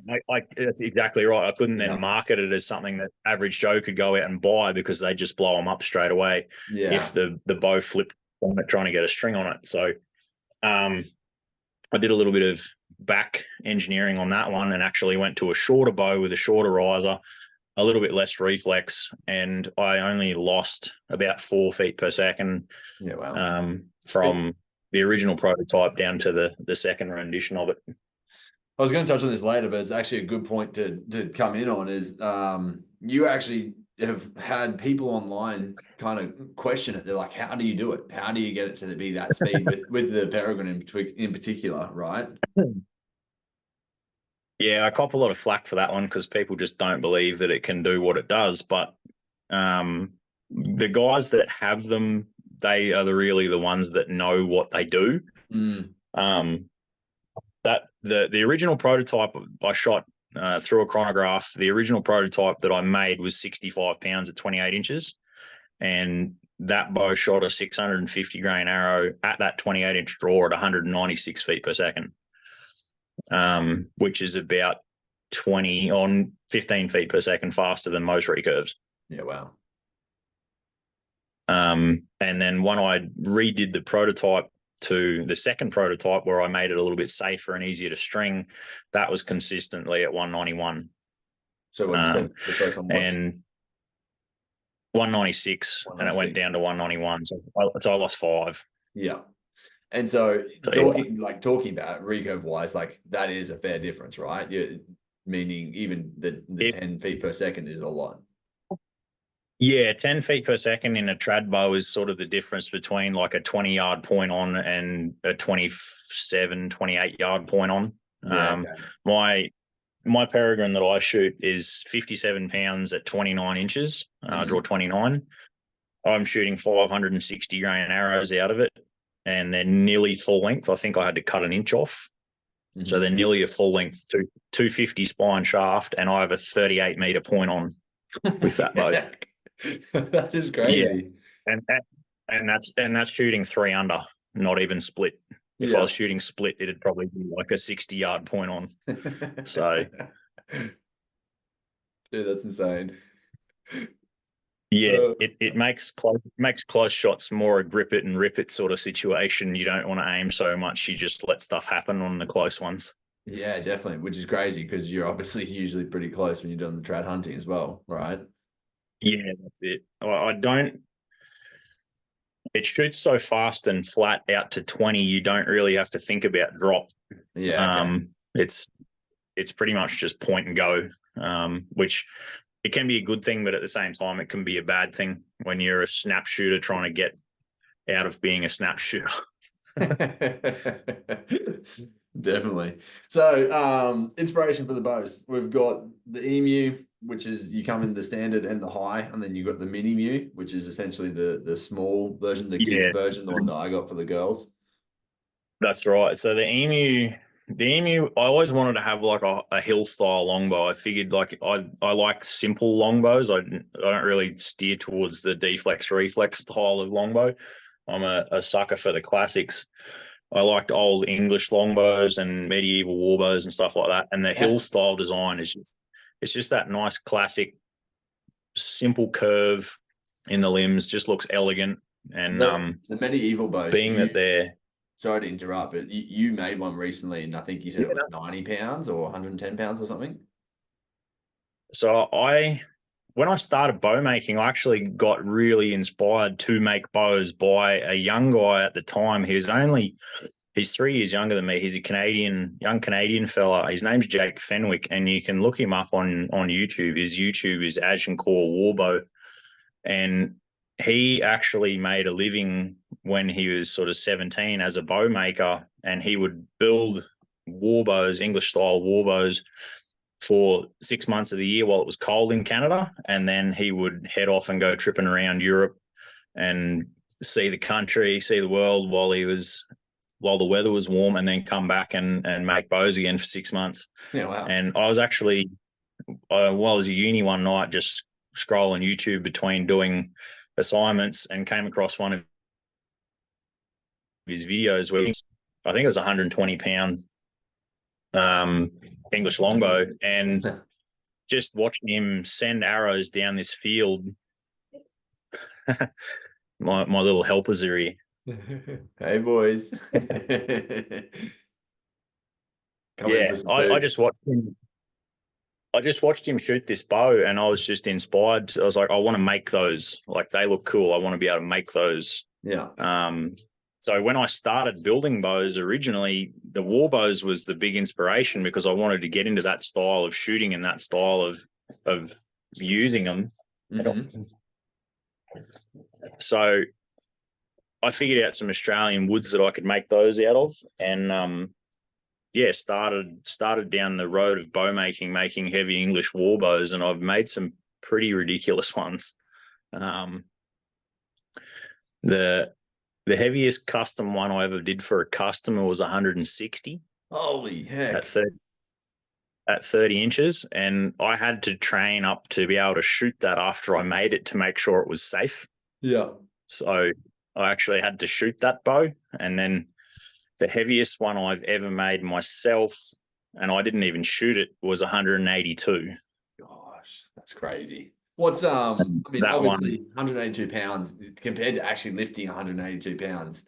that's exactly right. I couldn't then Yeah. market it as something that average Joe could go out and buy because they just blow them up straight away Yeah. if the bow flipped on it trying to get a string on it. So, I did a little bit of back engineering on that one and actually went to a shorter bow with a shorter riser, a little bit less reflex, and I only lost about 4 feet per second Yeah. Wow. from the original prototype down to the second rendition of it. I was going to touch on this later, but it's actually a good point to come in on is you actually have had people online kind of question it. They're like, how do you do it? How do you get it to be that speed with the Peregrine in particular, right? Yeah, I cop a lot of flack for that one because people just don't believe that it can do what it does. But the guys that have them, they are really the ones that know what they do. Mm. That the original prototype I shot through a chronograph. The original prototype that I made was 65 pounds at 28 inches, and that bow shot a 650 grain arrow at that 28-inch draw at 196 feet per second, which is about 15 feet per second faster than most recurves. Yeah, wow. And then when I redid the prototype to the second prototype where I made it a little bit safer and easier to string, that was consistently at 191. So what you said the first one was? And 196, and it went down to 191. So I lost 5. Yeah. And so talking about recurve wise, like that is a fair difference, right? Meaning even the 10 feet per second is a lot. Yeah, 10 feet per second in a trad bow is sort of the difference between like a 20-yard point on and a 27, 28-yard point on. Yeah, okay. My Peregrine that I shoot is 57 pounds at 29 inches. I draw 29. I'm shooting 560 grain arrows out of it, and they're nearly full length. I think I had to cut an inch off. So they're nearly a full length 250 spine shaft, and I have a 38 meter point on with that bow. That is crazy. Yeah. And that's shooting 3 under, not even split. If I was shooting split, it'd probably be like a 60-yard point on. So, dude, that's insane. Yeah, it makes close shots more a grip it and rip it sort of situation. You don't want to aim so much; you just let stuff happen on the close ones. Yeah, definitely, which is crazy because you're obviously usually pretty close when you're doing the trad hunting as well, right? Yeah, that's it. I don't. It shoots so fast and flat out to 20. You don't really have to think about drop. Yeah, okay. It's pretty much just point and go, which it can be a good thing, but at the same time, it can be a bad thing when you're a snap shooter trying to get out of being a snap shooter. Definitely. So, inspiration for the bows. We've got the emu, which is you come in the standard and the high, and then you've got the mini mu, which is essentially the small version, the kids Yeah, version, the one that I got for the girls. that's right. So the emu, I always wanted to have like a hill style longbow. I figured like I like simple longbows. I don't really steer towards the deflex reflex style of longbow. I'm a sucker for the classics. I liked old English longbows and medieval warbows and stuff like that. And the Yeah. hill style design is just it's just that nice classic simple curve in the limbs. Just looks elegant. And The medieval bows, being that they're sorry to interrupt, but you made one recently, and I think you said it was 90 pounds or 110 pounds or something. so I when I started bow making, I actually got really inspired to make bows by a young guy at the time. He's 3 years younger than me. He's a young Canadian fella. His name's Jake Fenwick, and you can look him up on YouTube. His YouTube is Agincourt Warbow, and he actually made a living when he was sort of 17 as a bow maker, and he would build warbows, English style warbows, for 6 months of the year while it was cold in Canada, and then he would head off and go tripping around Europe and see the country, see the world while the weather was warm, and then come back and make bows again for 6 months. Yeah, wow. And I was actually, while I was at uni one night, just scrolling YouTube between doing assignments and came across one of his videos where I think it was 120 pound English longbow, and just watching him send arrows down this field. my little helpers are here. Hey, boys. Come in Yeah, for some I food. just watched him. I just watched him shoot this bow, and I was just inspired. I was like, I want to make those. Like, they look cool. I want to be able to make those. Yeah. So when I started building bows originally, the war bows was the big inspiration because I wanted to get into that style of shooting and that style of using them. Mm-hmm. So I figured out some Australian woods that I could make those out of, and started down the road of bow making heavy English war bows, and I've made some pretty ridiculous ones. The heaviest custom one I ever did for a customer was 160 Holy heck. at 30 inches, and I had to train up to be able to shoot that after I made it to make sure it was safe. Yeah. So I actually had to shoot that bow, and then the heaviest one I've ever made myself, and I didn't even shoot it, was 182. Gosh, that's crazy. What's I mean, That one, obviously 182 pounds compared to actually lifting 182 pounds,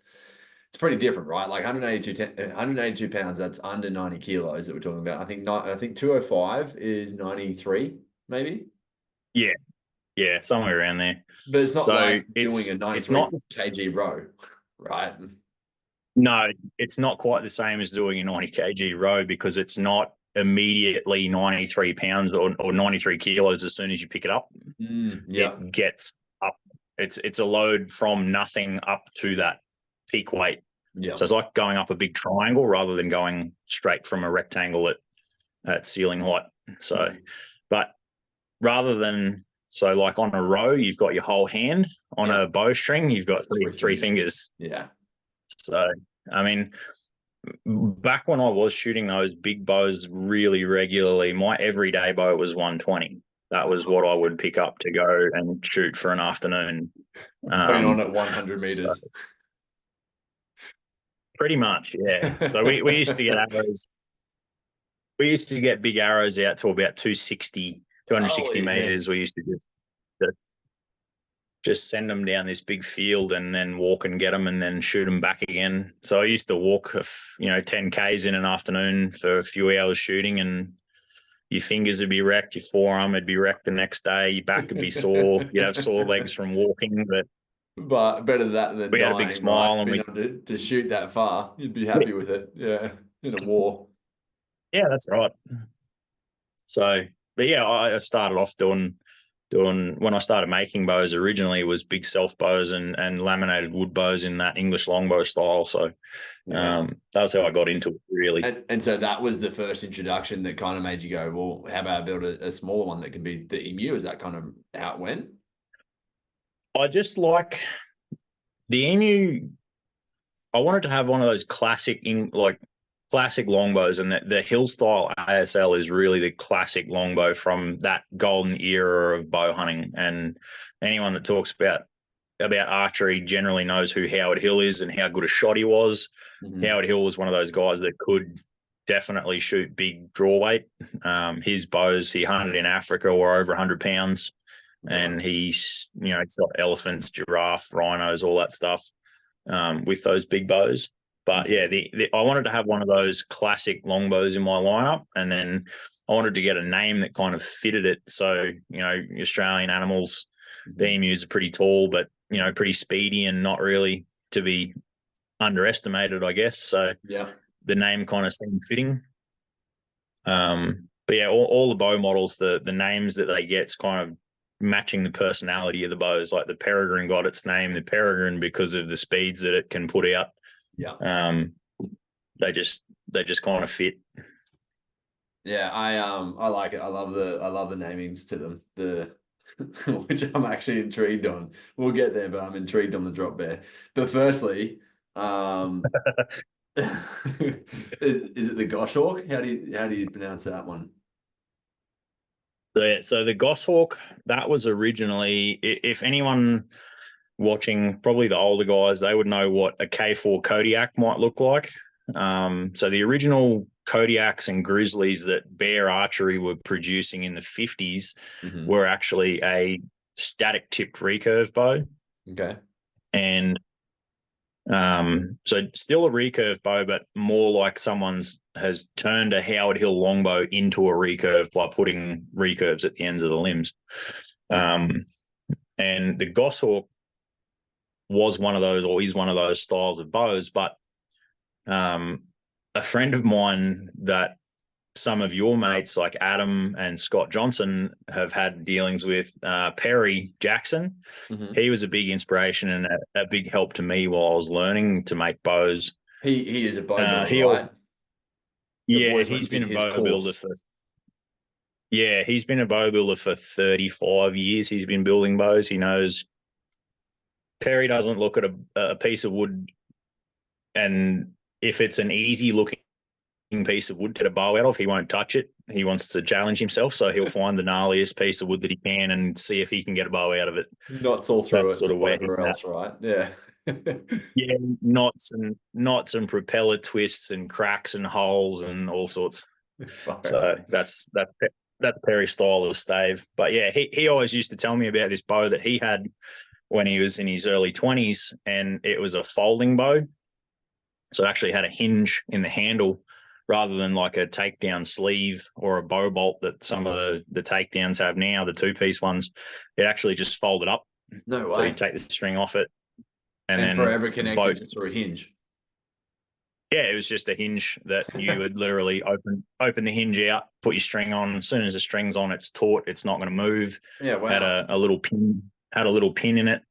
it's pretty different, right? Like 182 pounds, that's under 90 kilos that we're talking about. I think 205 is 93, maybe. yeah, somewhere around there. But it's not So like doing a it's 93 not kg row, right? no, it's not quite the same as doing a 90 kg row because it's not immediately 93 pounds or 93 kilos as soon as you pick it up. Yeah. It gets up. It's a load from nothing up to that peak weight. Yeah. So it's like going up a big triangle rather than going straight from a rectangle at ceiling height. So, but rather than like on a row, you've got your whole hand. On a bowstring, you've got three fingers. Yeah. So, I mean, back when I was shooting those big bows really regularly, my everyday bow was 120. That was what I would pick up to go and shoot for an afternoon. Going on at 100 meters. So pretty much, yeah. So we used to get arrows. We used to get big arrows out to about 260 Holy meters. heck. We used to just send them down this big field and then walk and get them and then shoot them back again. So I used to walk, 10 Ks in an afternoon for a few hours shooting, and your fingers would be wrecked, your forearm would be wrecked the next day, your back would be sore, you'd have sore legs from walking. But better that than we had a big dying, smile, right? and Being able to shoot that far, you'd be happy with it. Yeah, in a war. yeah, that's right. So, but yeah, I started off doing when I started making bows originally, it was big self bows and laminated wood bows in that English longbow style. So that was how I got into it, really. And so that was the first introduction that kind of made you go, well, how about I build a smaller one that can be the emu? Is that kind of how it went? I just like the emu. I wanted to have one of those classic longbows, and the hill style ASL is really the classic longbow from that golden era of bow hunting. And anyone that talks about archery generally knows who Howard Hill is and how good a shot he was. Mm-hmm. Howard Hill was one of those guys that could definitely shoot big draw weight. His bows he hunted in Africa were over 100 pounds, and he's shot elephants, giraffe, rhinos, all that stuff with those big bows. But yeah, I wanted to have one of those classic longbows in my lineup, and then I wanted to get a name that kind of fitted it. So, Australian animals, the emus are pretty tall, but pretty speedy and not really to be underestimated, I guess. So yeah, the name kind of seemed fitting. But yeah, all the bow models, the names that they get's kind of matching the personality of the bows. Like the Peregrine got its name, the Peregrine, because of the speeds that it can put out. Yeah. They just kind of fit. Yeah, I like it. I love the namings to them. Which I'm actually intrigued on. We'll get there, but I'm intrigued on the drop bear. But firstly, is it the Goshawk? How do you pronounce that one? So the Goshawk, that was originally, if anyone watching, probably the older guys, they would know what a K4 Kodiak might look like. So the original Kodiaks and Grizzlies that Bear Archery were producing in the 50s were actually a static tipped recurve bow. Okay. And so still a recurve bow, but more like someone's has turned a Howard Hill longbow into a recurve by putting recurves at the ends of the limbs. And the Goshawk was one of those, or is one of those styles of bows. But a friend of mine that some of your mates like Adam and Scott Johnson have had dealings with, Perry Jackson, he was a big inspiration and a big help to me while I was learning to make bows. He is a bow builder, right? Yeah, he's been a bow builder he's been a bow builder for 35 years. He's been building bows. He knows. Perry doesn't look at a piece of wood, and if it's an easy looking piece of wood to get a bow out of, he won't touch it. He wants to challenge himself, so he'll find the gnarliest piece of wood that he can and see if he can get a bow out of it. Knots all through. That's it, sort of whatever else, right? Yeah. Yeah, knots and propeller twists and cracks and holes and all sorts. So that's Perry's style of stave. But yeah, he always used to tell me about this bow that he had when he was in his early 20s, and it was a folding bow. So it actually had a hinge in the handle rather than like a takedown sleeve or a bow bolt that some of the takedowns have now, the two-piece ones. It actually just folded up. No way. So you take the string off it and then forever connected just through a hinge. Yeah, it was just a hinge that you would literally open the hinge out, put your string on. As soon as the string's on, it's taut. It's not going to move. Yeah, wow. Had a little pin in it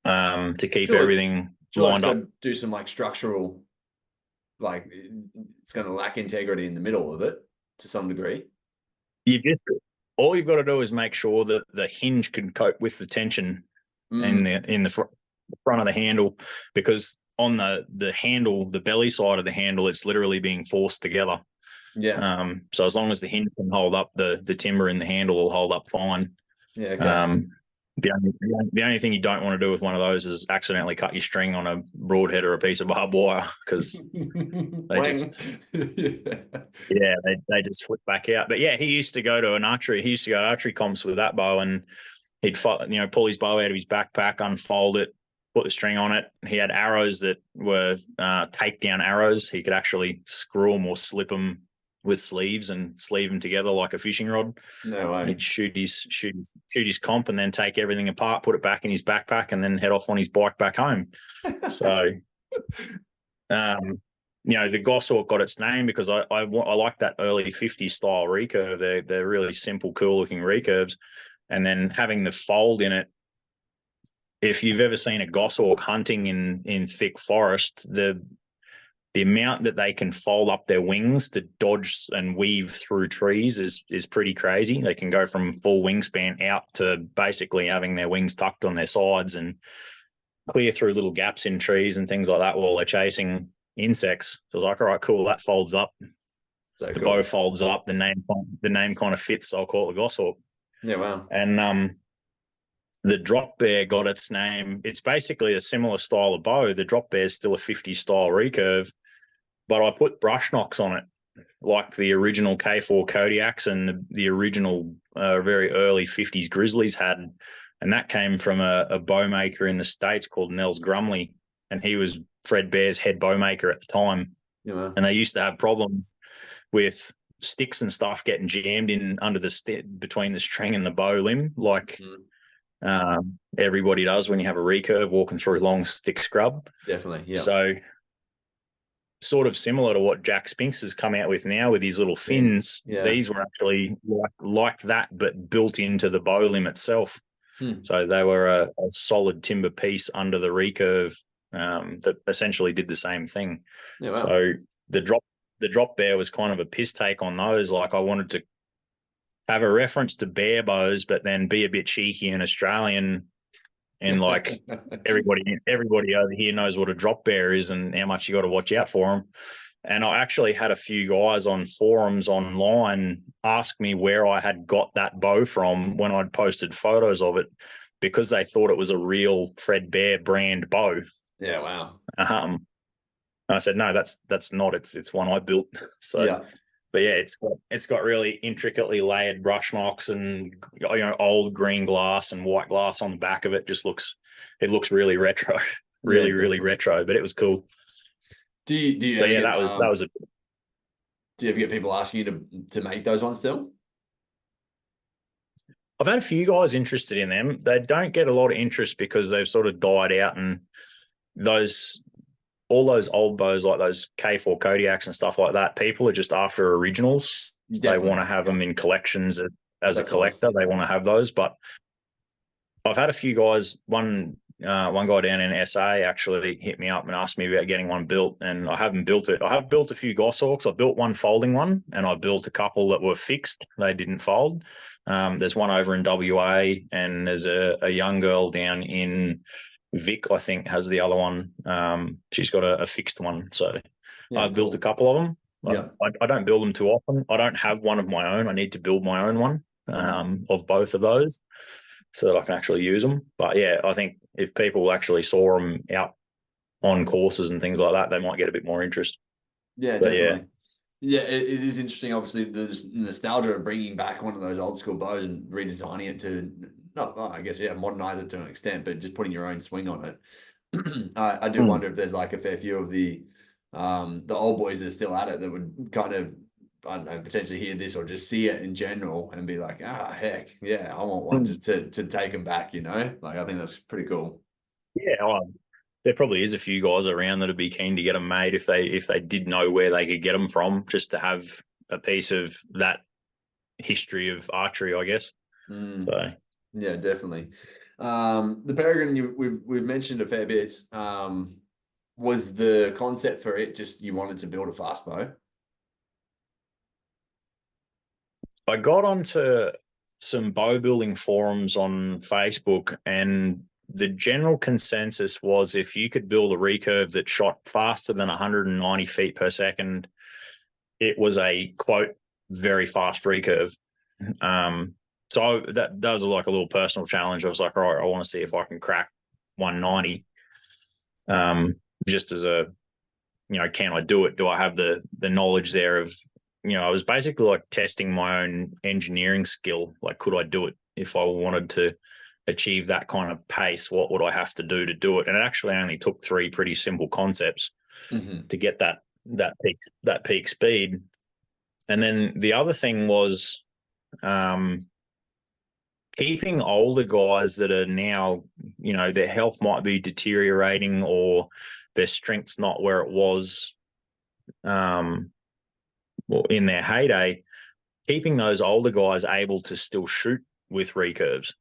to keep everything lined up. Do some like structural, like it's going to lack integrity in the middle of it to some degree. All you've got to do is make sure that the hinge can cope with the tension in the front of the handle, because on the handle, the belly side of the handle, it's literally being forced together. Yeah. So as long as the hinge can hold up, the timber in the handle will hold up fine. Yeah. Okay. The only thing you don't want to do with one of those is accidentally cut your string on a broadhead or a piece of barbed wire, because they just they just flip back out. But yeah, he used to go to archery comps with that bow, and he'd pull his bow out of his backpack, unfold it, put the string on it. He had arrows that were takedown arrows. He could actually screw them or slip them with sleeves and sleeve them together like a fishing rod. No way. He'd shoot his comp and then take everything apart, put it back in his backpack, and then head off on his bike back home. So, the Goshawk got its name because I like that early 50s style recurve. They're really simple, cool looking recurves, and then having the fold in it. If you've ever seen a goshawk hunting in thick forest, the amount that they can fold up their wings to dodge and weave through trees is pretty crazy. They can go from full wingspan out to basically having their wings tucked on their sides and clear through little gaps in trees and things like that while they're chasing insects. So I was like, all right, cool, that folds up. So the cool. bow folds up. The name kind of fits. So I'll call it the goshawk. Yeah, wow. And the drop bear got its name. It's basically a similar style of bow. The drop bear is still a 50 style recurve, but I put brush nocks on it, like the original K4 Kodiaks and the original very early 50s Grizzlies had. And that came from a bow maker in the States called Nels Grumley. And he was Fred Bear's head bow maker at the time. Yeah, wow. And they used to have problems with sticks and stuff getting jammed in under between the string and the bow limb, like everybody does when you have a recurve walking through long, thick scrub. Definitely, yeah. So sort of similar to what Jack Spinks has come out with now with his little fins. Yeah. These were actually like that, but built into the bow limb itself. So they were a solid timber piece under the recurve that essentially did the same thing. Yeah, wow. So the drop bear was kind of a piss take on those. Like I wanted to have a reference to bear bows, but then be a bit cheeky and Australian, and like everybody over here knows what a drop bear is and how much you got to watch out for them. And I actually had a few guys on forums online ask me where I had got that bow from when I'd posted photos of it, because they thought it was a real Fred Bear brand bow. Yeah, wow. I said, no, that's not. It's one I built. So yeah. But yeah, it's got really intricately layered brush marks and old green glass and white glass on the back of it. It looks really retro, really retro. But it was cool. Do you? But yeah, that was Do you ever get people asking you to make those ones still? I've had a few guys interested in them. They don't get a lot of interest because they've sort of died out, and all those old bows like those K4 Kodiaks and stuff like that, people are just after originals. Definitely. They want to have them in collections as a collector. They want to have those. But I've had a few guys, one guy down in SA actually hit me up and asked me about getting one built, and I haven't built it. I have built a few goshawks. I built one folding one, and I built a couple that were fixed. They didn't fold. There's one over in WA, and there's a young girl down in Vic, I think, has the other one. She's got a fixed one. So yeah, I've built a couple of them. I don't build them too often. I don't have one of my own. I need to build my own one of both of those so that I can actually use them. But yeah, I think if people actually saw them out on courses and things like that, they might get a bit more interest. Yeah, definitely. Yeah, it is interesting. Obviously, the nostalgia of bringing back one of those old school bows and redesigning it to modernize it to an extent, but just putting your own swing on it. I do wonder if there's like a fair few of the old boys that are still at it that would kind of, I don't know, potentially hear this or just see it in general and be like, heck, yeah, I want one just to take them back, Like, I think that's pretty cool. Yeah, there probably is a few guys around that would be keen to get them made if they did know where they could get them from, just to have a piece of that history of archery, I guess. So yeah, definitely. The Peregrine we've mentioned a fair bit. Was the concept for it just you wanted to build a fast bow? I got onto some bow building forums on Facebook, and the general consensus was if you could build a recurve that shot faster than 190 feet per second, it was a, quote, very fast recurve. So that was like a little personal challenge. I was like, all right, I want to see if I can crack 190. Just as a, can I do it? Do I have the knowledge there of, I was basically like testing my own engineering skill. Like, could I do it if I wanted to achieve that kind of pace, what would I have to do it? And it actually only took 3 pretty simple concepts to get that peak speed. And then the other thing was keeping older guys that are now, their health might be deteriorating or their strength's not where it was in their heyday, keeping those older guys able to still shoot with recurves,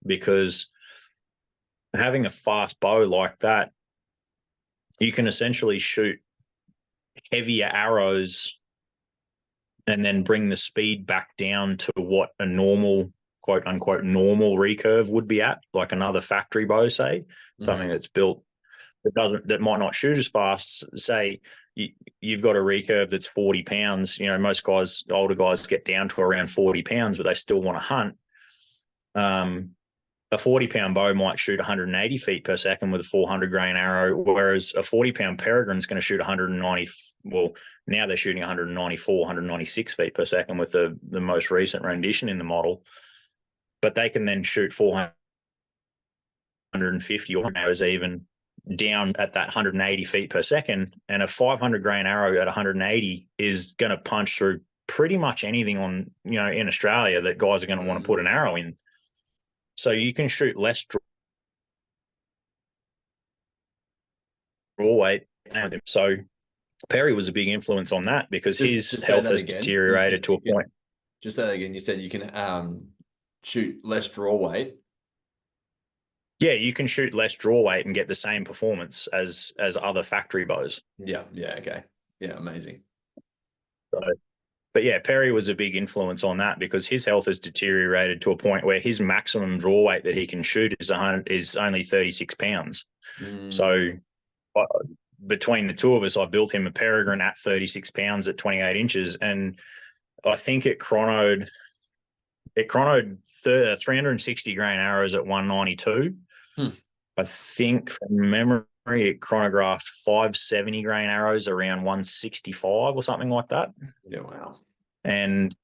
because having a fast bow like that, you can essentially shoot heavier arrows and then bring the speed back down to what a normal, quote unquote, normal recurve would be at, like another factory bow, say, something that's built that might not shoot as fast. Say you've got a recurve that's 40 pounds. Most guys, older guys, get down to around 40 pounds, but they still want to hunt. A 40-pound bow might shoot 180 feet per second with a 400 grain arrow, whereas a 40-pound peregrine is going to shoot 190. Well, now they're shooting 194, 196 feet per second with the most recent rendition in the model. But they can then shoot 450 or arrows even down at that 180 feet per second. And a 500 grain arrow at 180 is going to punch through pretty much anything in Australia that guys are going to want to put an arrow in. So you can shoot less draw weight. So Perry was a big influence on that because his health has deteriorated to a point. Just say that again. You said you can shoot less draw weight. Yeah, you can shoot less draw weight and get the same performance as other factory bows. Yeah, okay. Yeah, amazing. But yeah, Perry was a big influence on that because his health has deteriorated to a point where his maximum draw weight that he can shoot is only 36 pounds. So between the two of us, I built him a peregrine at 36 pounds at 28 inches. And I think it chronoed 360 grain arrows at 192. I think from memory, it chronographed 570 grain arrows around 165 or something like that. Yeah, wow. And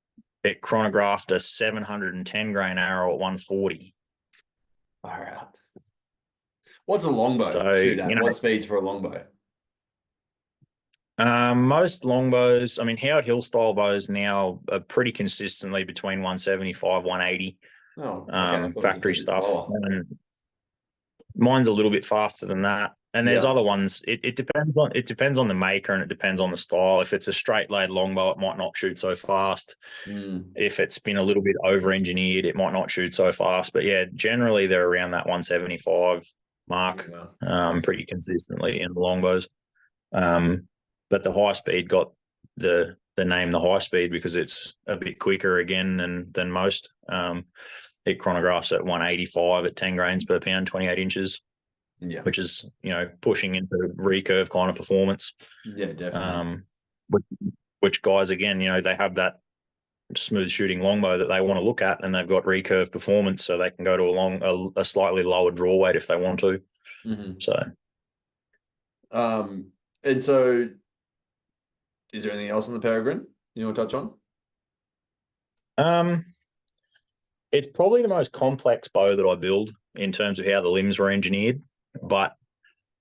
it chronographed a 710 grain arrow at 140. All right. What's a longbow shoot at? What speeds for a longbow? Most longbows, Howard Hill style bows now are pretty consistently between 175, 180. Oh, okay. Factory stuff. Mine's a little bit faster than that. And there's other ones. It depends on the maker and it depends on the style. If it's a straight laid longbow, it might not shoot so fast. If it's been a little bit over engineered, it might not shoot so fast. But yeah, generally they're around that 175 mark, pretty consistently in the longbows. But the high speed got the name the high speed because it's a bit quicker again than most. It chronographs at 185 at 10 grains per pound, 28 inches, which is, pushing into recurve kind of performance. Yeah, definitely. Which guys, again, they have that smooth shooting longbow that they want to look at and they've got recurve performance so they can go to a slightly lower draw weight if they want to. So. And so is there anything else on the peregrine you want to touch on? It's probably the most complex bow that I build in terms of how the limbs were engineered, but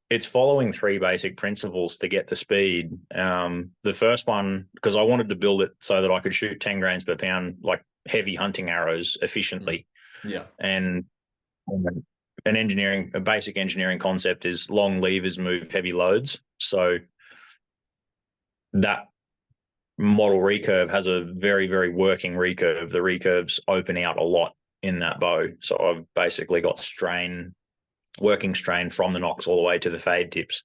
it's following 3 basic principles to get the speed. The first one, because I wanted to build it so that I could shoot 10 grains per pound, like heavy hunting arrows efficiently. Yeah. And a basic engineering concept is long levers move heavy loads. So that model recurve has a very, very working recurve. The recurves open out a lot in that bow. So I've basically got working strain from the nocks all the way to the fade tips.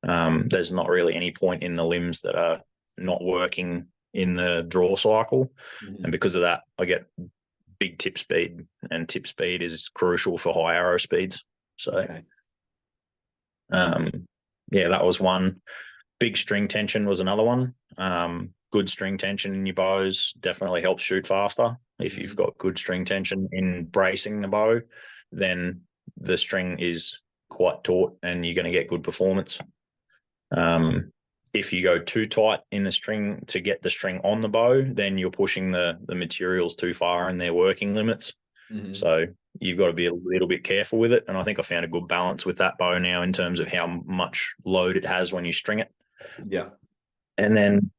There's not really any point in the limbs that are not working in the draw cycle. And because of that, I get big tip speed, and tip speed is crucial for high arrow speeds. So, that was one. Big string tension was another one. Good string tension in your bows definitely helps shoot faster. If you've got good string tension in bracing the bow, then the string is quite taut and you're going to get good performance. If you go too tight in the string to get the string on the bow, then you're pushing the materials too far in their working limits. So you've got to be a little bit careful with it. And I think I found a good balance with that bow now in terms of how much load it has when you string it. Yeah. And then,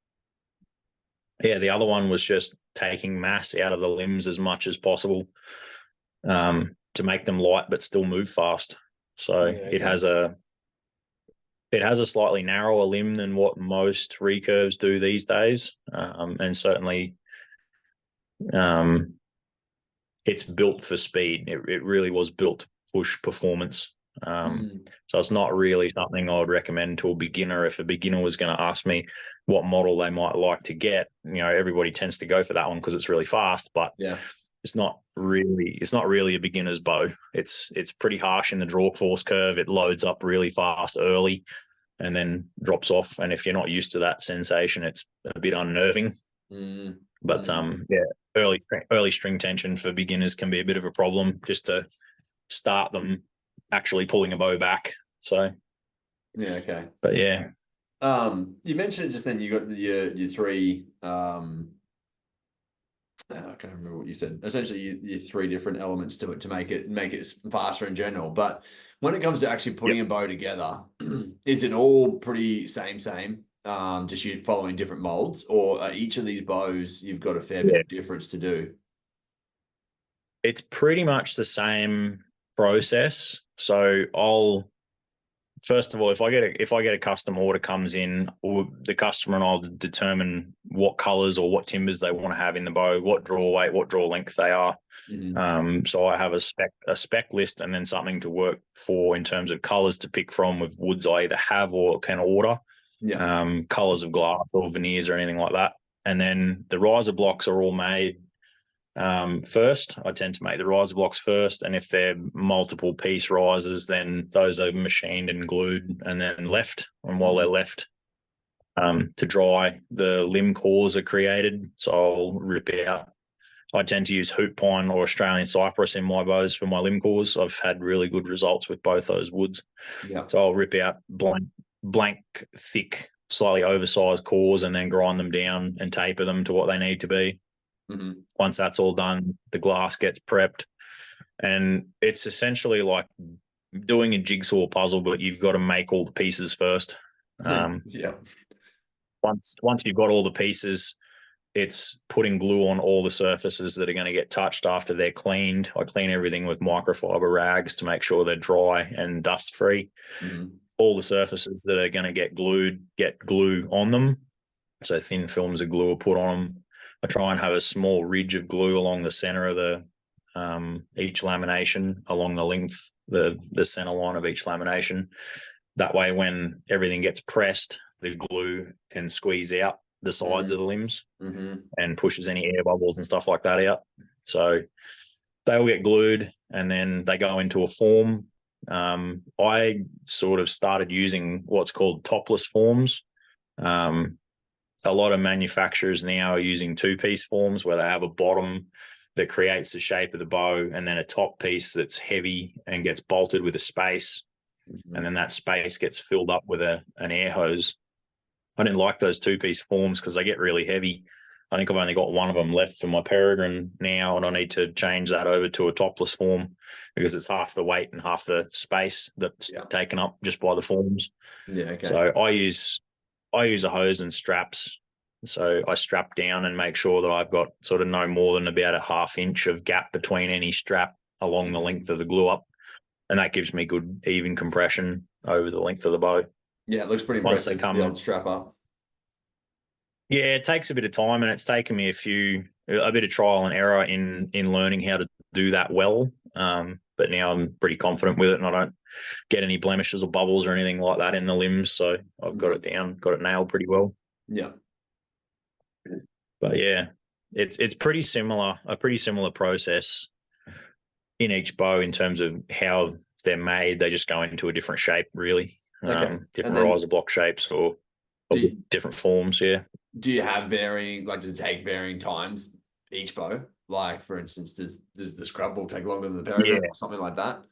yeah, the other one was just taking mass out of the limbs as much as possible to make them light but still move fast. So it has a slightly narrower limb than what most recurves do these days, and certainly it's built for speed. It really was built to push performance. So it's not really something I would recommend to a beginner. If a beginner was going to ask me what model they might like to get, everybody tends to go for that one because it's really fast, but it's not really a beginner's bow. It's pretty harsh in the draw force curve. It loads up really fast early and then drops off. And if you're not used to that sensation, it's a bit unnerving. But early string tension for beginners can be a bit of a problem just to start them actually pulling a bow back. So but yeah. You mentioned just then you got your three I can't remember what you said. Essentially, your three different elements to it to make it faster in general. But when it comes to actually putting a bow together, is it all pretty same? Just you following different molds, or are each of these bows you've got a fair bit of difference to do? It's pretty much the same process. So first of all, if I get a custom order comes in, the customer and I'll determine what colors or what timbers they want to have in the bow, what draw weight, what draw length they are. So I have a spec list and then something to work for in terms of colors to pick from with woods I either have or can order. Colors of glass or veneers or anything like that. And then the riser blocks are all made first. I tend to make the riser blocks first, and if they're multiple piece risers, then those are machined and glued and then left. And while they're left to dry, the limb cores are created. So I'll rip out. I tend to use hoop pine or Australian cypress in my bows for my limb cores. I've had really good results with both those woods. So I'll rip out blank, thick, slightly oversized cores and then grind them down and taper them to what they need to be. Once that's all done, the glass gets prepped, and it's essentially like doing a jigsaw puzzle, but you've got to make all the pieces first. Once you've got all the pieces, it's putting glue on all the surfaces that are going to get touched after they're cleaned. I clean everything with microfiber rags to make sure they're dry and dust free. All the surfaces that are going to get glued get glue on them, so thin films of glue are put on them. I try and have a small ridge of glue along the center of the each lamination, along the length, the center line of each lamination. That way, when everything gets pressed, the glue can squeeze out the sides of the limbs and pushes any air bubbles and stuff like that out. So they all get glued and then they go into a form. I sort of started using what's called topless forms. A lot of manufacturers now are using two-piece forms where they have a bottom that creates the shape of the bow and then a top piece that's heavy and gets bolted with a space. And then that space gets filled up with an air hose. I didn't like those two-piece forms because they get really heavy. I think I've only got one of them left for my Peregrine now, and I need to change that over to a topless form because it's half the weight and half the space that's taken up just by the forms. So I use a hose and straps. So I strap down and make sure that I've got sort of no more than about a half inch of gap between any strap along the length of the glue up. And that gives me good even compression over the length of the bow. Yeah, it looks pretty impressive to be able to strap up. Yeah, it takes a bit of time, and it's taken me a bit of trial and error in learning how to do that well. But now I'm pretty confident with it, and I don't get any blemishes or bubbles or anything like that in the limbs. So I've got it down, got it nailed pretty well. But yeah, it's a pretty similar process in each bow in terms of how they're made. They just go into a different shape, really. Different riser block shapes or different forms. Do you have does it take varying times each bow? Like, for instance, does the scrub ball take longer than the Peregrine or something like that?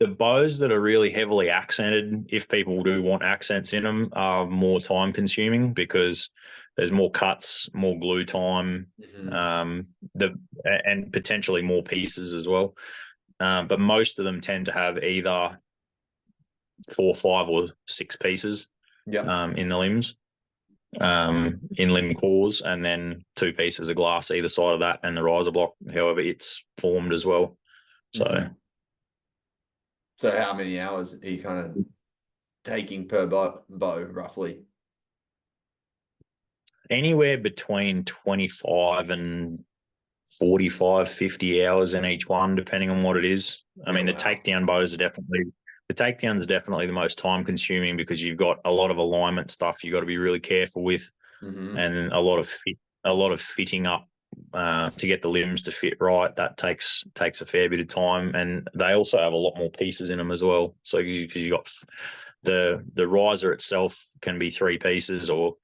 The bows that are really heavily accented, if people do want accents in them, are more time consuming because there's more cuts, more glue time, and potentially more pieces as well. But most of them tend to have either 4, 5, or 6 pieces in the limbs, in limb cores, and then 2 pieces of glass either side of that, and the riser block, however it's formed as well. So. So how many hours are you kind of taking per bow roughly? Anywhere between 25 and 45, 50 hours in each one, depending on what it is. I mean, the takedown bows are definitely the most time consuming because you've got a lot of alignment stuff you got to be really careful with, and a lot of fitting up to get the limbs to fit right. That takes a fair bit of time, and they also have a lot more pieces in them as well. So because you got the riser itself can be 3 pieces or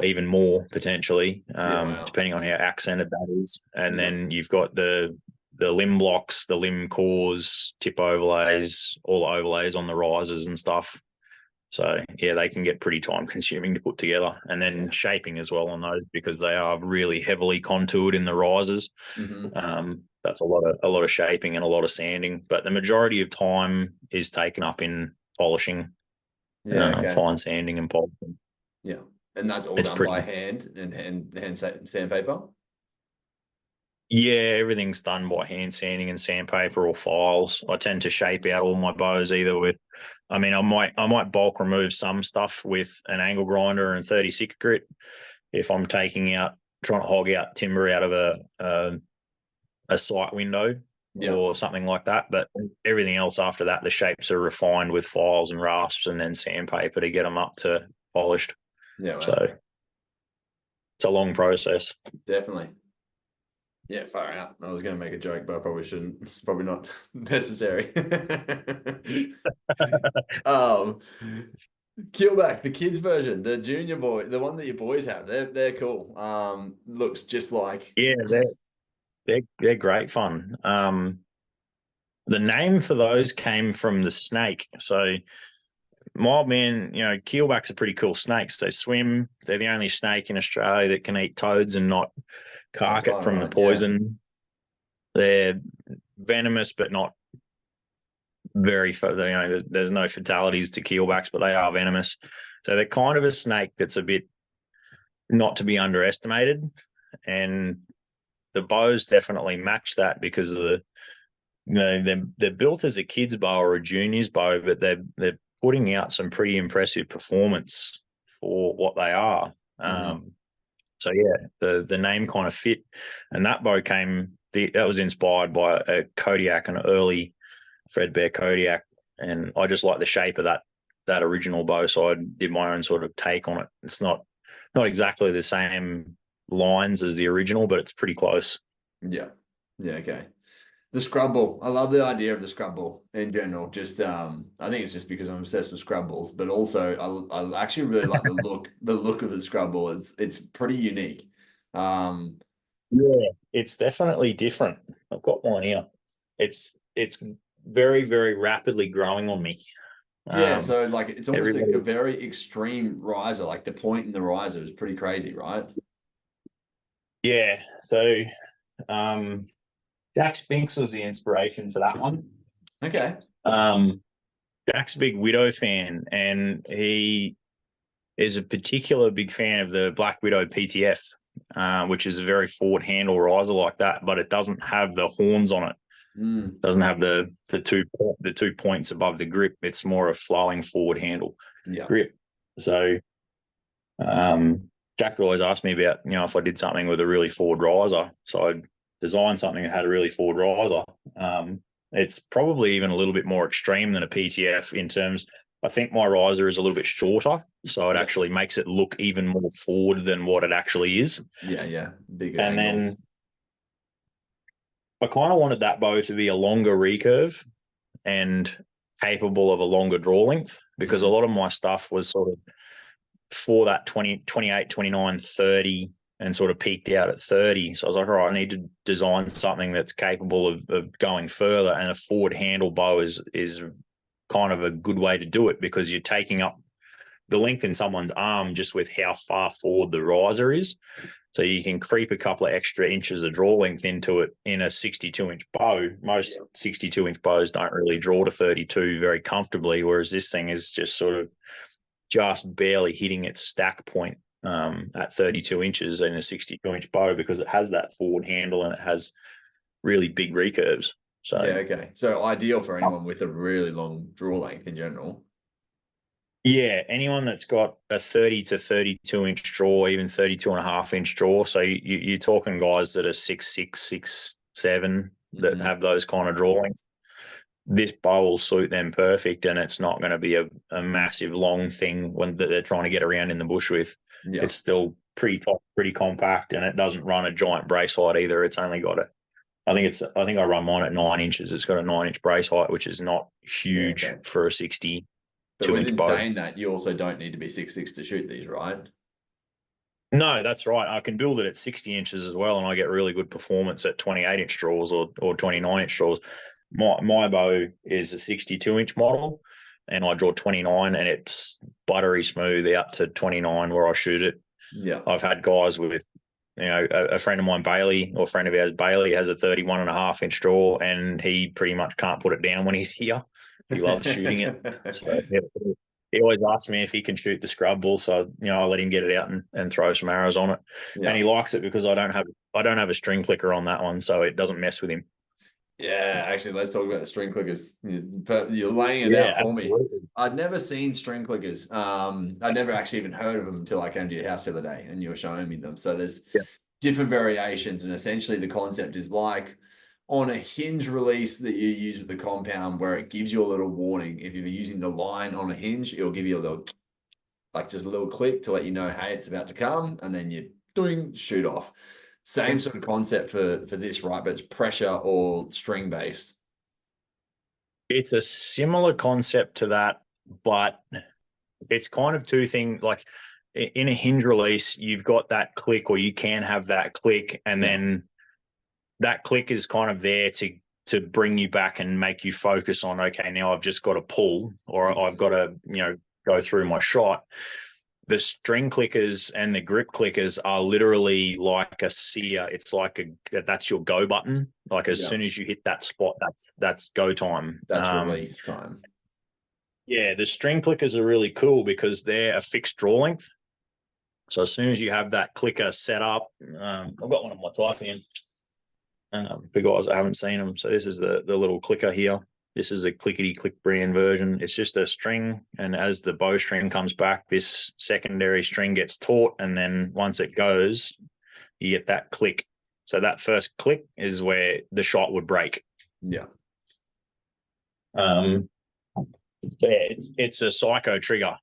even more potentially, depending on how accented that is. And then you've got the limb blocks, the limb cores, tip overlays, all the overlays on the risers and stuff. So yeah, they can get pretty time consuming to put together, and then shaping as well on those because they are really heavily contoured in the risers. That's a lot of shaping and a lot of sanding, but the majority of time is taken up in polishing, fine sanding and polishing. Yeah. And that's all done by hand and hand sandpaper? Yeah, everything's done by hand sanding and sandpaper or files. I tend to shape out all my bows either with, I might bulk remove some stuff with an angle grinder and 36 grit if I'm trying to hog out timber out of a sight window or something like that. But everything else after that, the shapes are refined with files and rasps and then sandpaper to get them up to polished. Yeah, right. So it's a long process. Definitely. Yeah, far out. I was going to make a joke, but I probably shouldn't. It's probably not necessary. Keelback, the kids version, the junior boy, the one that your boys have, they're cool. Looks just like they're great fun. The name for those came from the snake. So mild man, keelbacks are pretty cool snakes. They swim. They're the only snake in Australia that can eat toads and not cark it from the poison. Yeah. They're venomous, but not very. There's no fatalities to keelbacks, but they are venomous. So they're kind of a snake that's a bit not to be underestimated, and the bows definitely match that because of they're built as a kid's bow or a junior's bow, but they're putting out some pretty impressive performance for what they are. So yeah, the name kind of fit, and that bow that was inspired by a Kodiak, an early Fredbear Kodiak, and I just like the shape of that original bow, so I did my own sort of take on it. It's not exactly the same lines as the original, but it's pretty close. Yeah. Okay. The scrub ball. I love the idea of the scrub ball in general. Just I think it's just because I'm obsessed with scrub balls, but also I actually really like the look of the scrub ball. It's pretty unique. Yeah, it's definitely different. I've got one here. It's very, very rapidly growing on me. Yeah, so like it's almost like a very extreme riser. Like the point in the riser is pretty crazy, right? Yeah. So Jack Spinks was the inspiration for that one. Okay. Jack's a big Widow fan, and he is a particular big fan of the Black Widow PTF, which is a very forward handle riser like that, but it doesn't have the horns on it. It doesn't have the two points above the grip. It's more a flowing forward handle grip. So Jack would always ask me about, if I did something with a really forward riser. So I'd design something that had a really forward riser. It's probably even a little bit more extreme than a PTF in terms, I think my riser is a little bit shorter, so it actually makes it look even more forward than what it actually is. Yeah. Bigger and angles. Then I kind of wanted that bow to be a longer recurve and capable of a longer draw length, because a lot of my stuff was sort of for that 20, 28, 29, 30 and sort of peaked out at 30. So I was like, all right, I need to design something that's capable of going further, and a forward handle bow is kind of a good way to do it, because you're taking up the length in someone's arm just with how far forward the riser is. So you can creep a couple of extra inches of draw length into it in a 62-inch bow. Most 62-inch bows don't really draw to 32 very comfortably, whereas this thing is just sort of just barely hitting its stack point at 32 inches in a 62-inch bow, because it has that forward handle and it has really big recurves. So yeah, okay. So ideal for anyone with a really long draw length in general. yeah, anyone that's got a 30 to 32-inch draw, even 32.5-inch draw. So you're talking guys that are 6'6", 6'7", that have those kind of draw lengths. This bow will suit them perfect, and it's not going to be a massive long thing when they're trying to get around in the bush with. Yeah. It's still pretty compact, and it doesn't run a giant brace height either. It's only got I think I run mine at 9 inches. It's got a 9-inch brace height, which is not huge for a 62-inch But within bow. saying that, you also don't need to be 6'6" to shoot these, right? No, that's right. I can build it at 60 inches as well, and I get really good performance at 28-inch draws or 29-inch draws. My bow is a 62-inch model, and I draw 29, and it's buttery smooth out to 29 where I shoot it. Yeah. I've had guys with, a friend of mine, Bailey, or a friend of ours, Bailey, has a 31.5-inch draw, and he pretty much can't put it down when he's here. He loves shooting it. So he always asks me if he can shoot the scrub bull, so I'll let him get it out and throw some arrows on it. Yeah. And he likes it because I don't have a string clicker on that one, so it doesn't mess with him. Yeah, actually, let's talk about the string clickers. You're laying it out for absolutely. Me. I'd never seen string clickers. I'd never actually even heard of them until I came to your house the other day and you were showing me them. So there's different variations, and essentially the concept is like on a hinge release that you use with the compound, where it gives you a little warning. If you're using the line on a hinge, it'll give you a little, like just a little click to let you know, hey, it's about to come, and then you're doing shoot off. Same sort of concept for this, right? But it's pressure or string based. It's a similar concept to that, but it's kind of two things. Like in a hinge release, you've got that click, or you can have that click, and then that click is kind of there to bring you back and make you focus on, okay, now I've just got to pull, or I've got to go through my shot. The string clickers and the grip clickers are literally like a sear. It's like that's your go button. Like as soon as you hit that spot, that's go time. That's release time. Yeah, the string clickers are really cool because they're a fixed draw length. So as soon as you have that clicker set up, I've got one of my typing for guys that haven't seen them. So this is the little clicker here. This is a clickety-click brand version. It's just a string, and as the bowstring comes back, this secondary string gets taut, and then once it goes, you get that click. So that first click is where the shot would break. Yeah. It's a psycho trigger.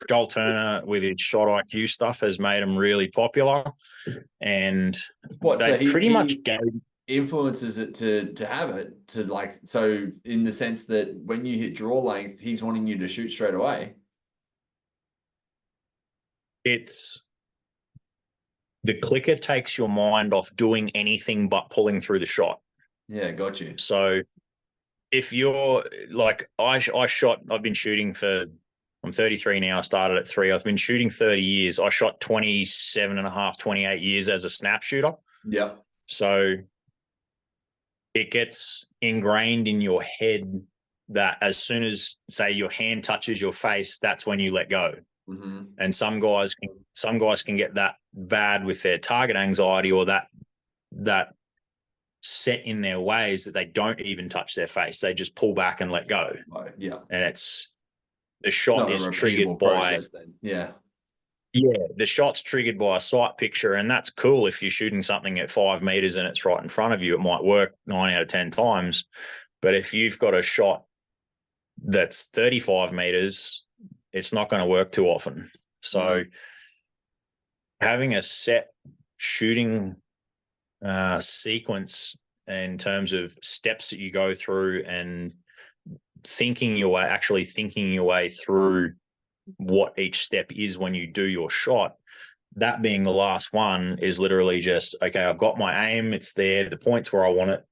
Joel Turner, with his shot IQ stuff, has made them really popular, and pretty much gave influences it to have it to, like, so in the sense that when you hit draw length, he's wanting you to shoot straight away. It's the clicker takes your mind off doing anything but pulling through the shot. Yeah, got you. So if you're like, I've been shooting I'm 33 now. I started at 3. I've been shooting 30 years. I shot 27.5, 28 years as a snap shooter. Yeah. So it gets ingrained in your head that as soon as, say, your hand touches your face, that's when you let go. Mm-hmm. And some guys can get that bad with their target anxiety, or that set in their ways that they don't even touch their face. They just pull back and let go. Right. Yeah. And the shot is triggered by then. Yeah. Yeah, the shot's triggered by a sight picture, and that's cool if you're shooting something at 5 meters and it's right in front of you. It might work 9 out of 10 times. But if you've got a shot that's 35 meters, it's not going to work too often. So having a set shooting sequence in terms of steps that you go through, and thinking your way through what each step is when you do your shot, that being the last one is literally just, okay, I've got my aim, it's there, the point's where I want it.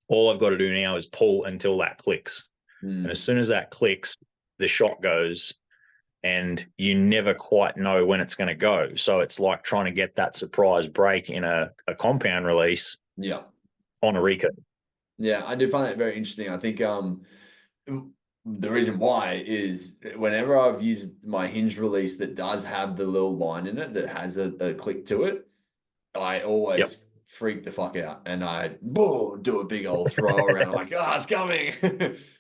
All I've got to do now is pull until that clicks. And as soon as that clicks, the shot goes, and you never quite know when it's going to go. So it's like trying to get that surprise break in a compound release Yeah. on a recurve. Yeah, I do find that very interesting. I think the reason why is whenever I've used my hinge release that does have the little line in it that has a click to it, I always freak the fuck out and I do a big old throw around. I'm like, oh, it's coming.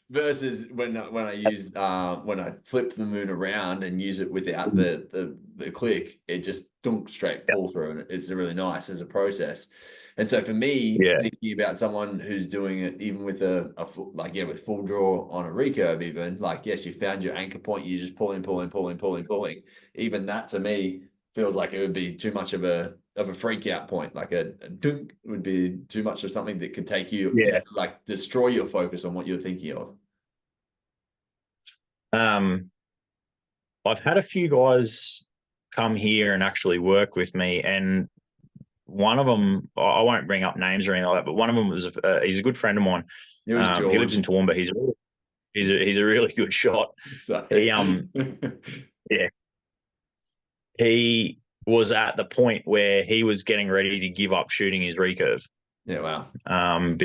Versus when I use when I flip the moon around and use it without the click, it just straight pull through, and it's really nice as a process. And so for me, thinking about someone who's doing it even with a full, like, with full draw on a recurve, even like, yes, you found your anchor point, you just pulling. Even that to me feels like it would be too much of a freak out point. Like a dunk would be too much of something that could take you to, like, destroy your focus on what you're thinking of. I've had a few guys come here and actually work with me, and one of them, I won't bring up names or anything like that, but one of them was he's a good friend of mine. He lives in Toowoomba. He's a really good shot. Sorry. He was at the point where he was getting ready to give up shooting his recurve. Yeah, wow.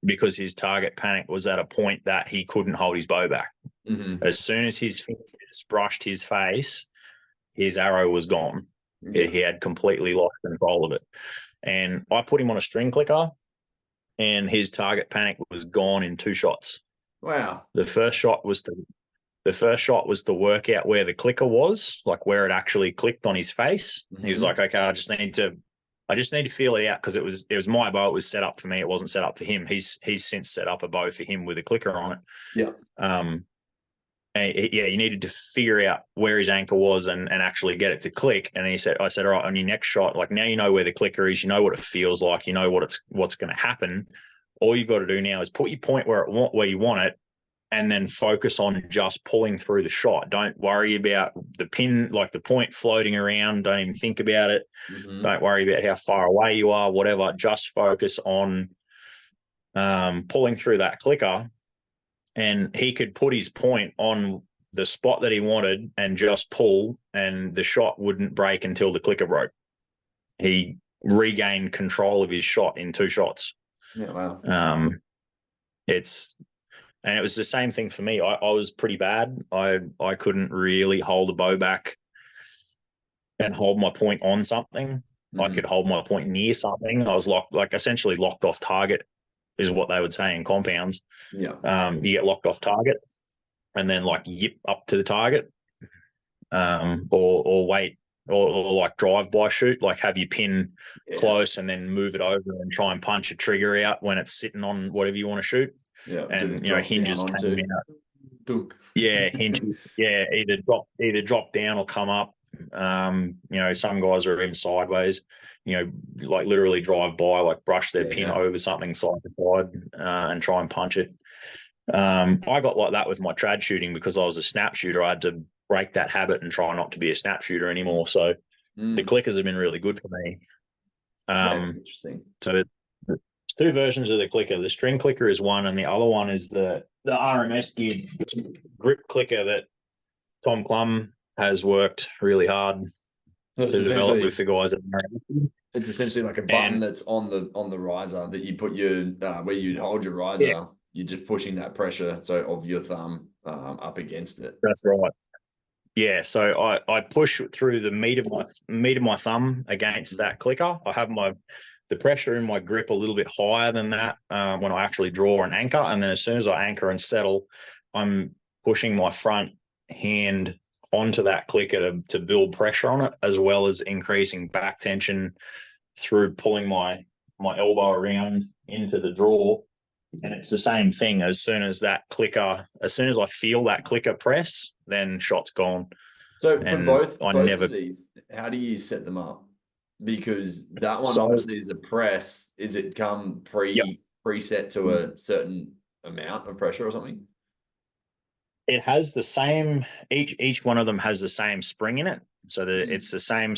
Because his target panic was at a point that he couldn't hold his bow back. As soon as his fingers brushed his face, his arrow was gone. He had completely lost control of it. And I put him on a string clicker, and his target panic was gone in 2 shots. Wow. The first shot was to work out where the clicker was, like where it actually clicked on his face. He was like, okay, I just need to feel it out, because it was my bow. It was set up for me. It wasn't set up for him. He's since set up a bow for him with a clicker on it. Yeah. And he needed to figure out where his anchor was and actually get it to click. And I said, all right, on your next shot, like, now you know where the clicker is, you know what it feels like, you know what's going to happen. All you've got to do now is put your point where you want it, and then focus on just pulling through the shot. Don't worry about the pin, like the point floating around. Don't even think about it. Don't worry about how far away you are, whatever. Just focus on pulling through that clicker. And he could put his point on the spot that he wanted and just pull, and the shot wouldn't break until the clicker broke. He regained control of his shot in 2 shots. Yeah, wow. And it was the same thing for me. I was pretty bad. I couldn't really hold a bow back and hold my point on something. I could hold my point near something. I was essentially locked off target, is what they would say in compounds. Yeah. You get locked off target, and then like yip up to the target, or wait, or like drive-by shoot, like have your pin close and then move it over and try and punch a trigger out when it's sitting on whatever you want to shoot. Yeah, and hinges came out. Dunk. Yeah, hinges. Yeah, either drop down or come up. Some guys are even sideways. Like literally drive by, like brush their pin over something side to side, and try and punch it. I got like that with my trad shooting because I was a snap shooter. I had to break that habit and try not to be a snap shooter anymore. So the clickers have been really good for me. Interesting. So there's 2 versions of the clicker. The string clicker is one, and the other one is the RMS geared grip clicker that Tom Clum has worked really hard to develop with the guys at RMS. It's essentially like a button that's on the riser that you put your where you'd hold your riser. Yeah. You're just pushing that pressure of your thumb up against it. That's right. Yeah, so I push through the meat of my thumb against that clicker. I have the pressure in my grip a little bit higher than that when I actually draw and anchor, and then as soon as I anchor and settle, I'm pushing my front hand onto that clicker to build pressure on it, as well as increasing back tension through pulling my elbow around into the draw. And it's the same thing. As soon as I feel that clicker press, then shot's gone. So for both of these, how do you set them up? Because that one obviously is a press. Is it come preset to a certain amount of pressure or something? It has the same. Each one of them has the same spring in it. So it's the same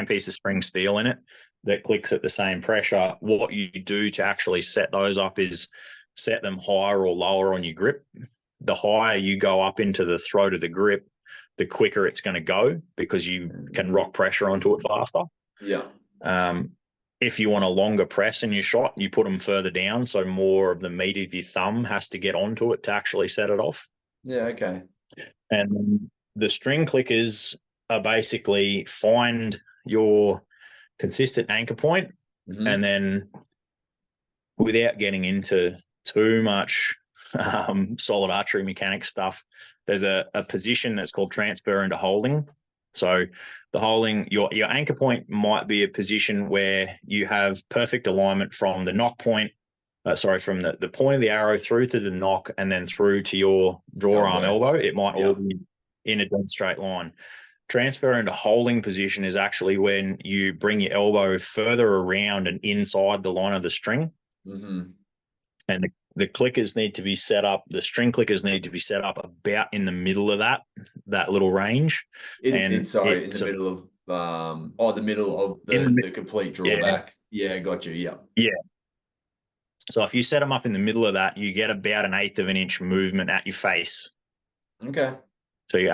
piece of spring steel in it that clicks at the same pressure. What you do to actually set those up is set them higher or lower on your grip. The higher you go up into the throat of the grip, the quicker it's going to go because you can rock pressure onto it faster. Yeah. If you want a longer press in your shot, you put them further down, so more of the meat of your thumb has to get onto it to actually set it off. Yeah, okay. And the string clickers are basically find your consistent anchor point, and then without getting into too much solid archery mechanics stuff, there's a position that's called transfer into holding. So the holding, your anchor point might be a position where you have perfect alignment from the nock point, from the point of the arrow through to the nock and then through to your draw arm elbow. It might all be in a dead straight line. Transfer into holding position is actually when you bring your elbow further around and inside the line of the string. And the clickers need to be set up, the string clickers need to be set up about in the middle of that little range. In the middle of the middle of the complete drawback. Yeah, got you. Yeah. Yeah. So if you set them up in the middle of that, you get about 1/8 of an inch movement at your face. Okay. So you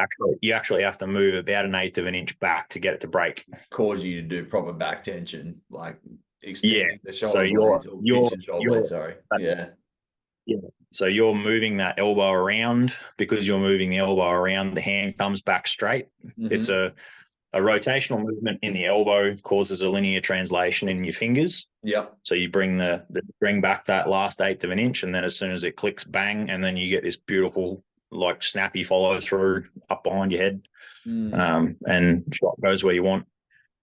actually have to move about 1/8 of an inch back to get it to break. Cause you to do proper back tension, like extending the shoulder so blades or pinching shoulder blades, sorry. Yeah. So you're moving that elbow around. Because you're moving the elbow around, the hand comes back straight. It's a rotational movement in the elbow causes a linear translation in your fingers. Yep. So you bring the string back that last 1/8 of an inch, and then as soon as it clicks, bang, and then you get this beautiful, like, snappy follow through up behind your head, and shot goes where you want.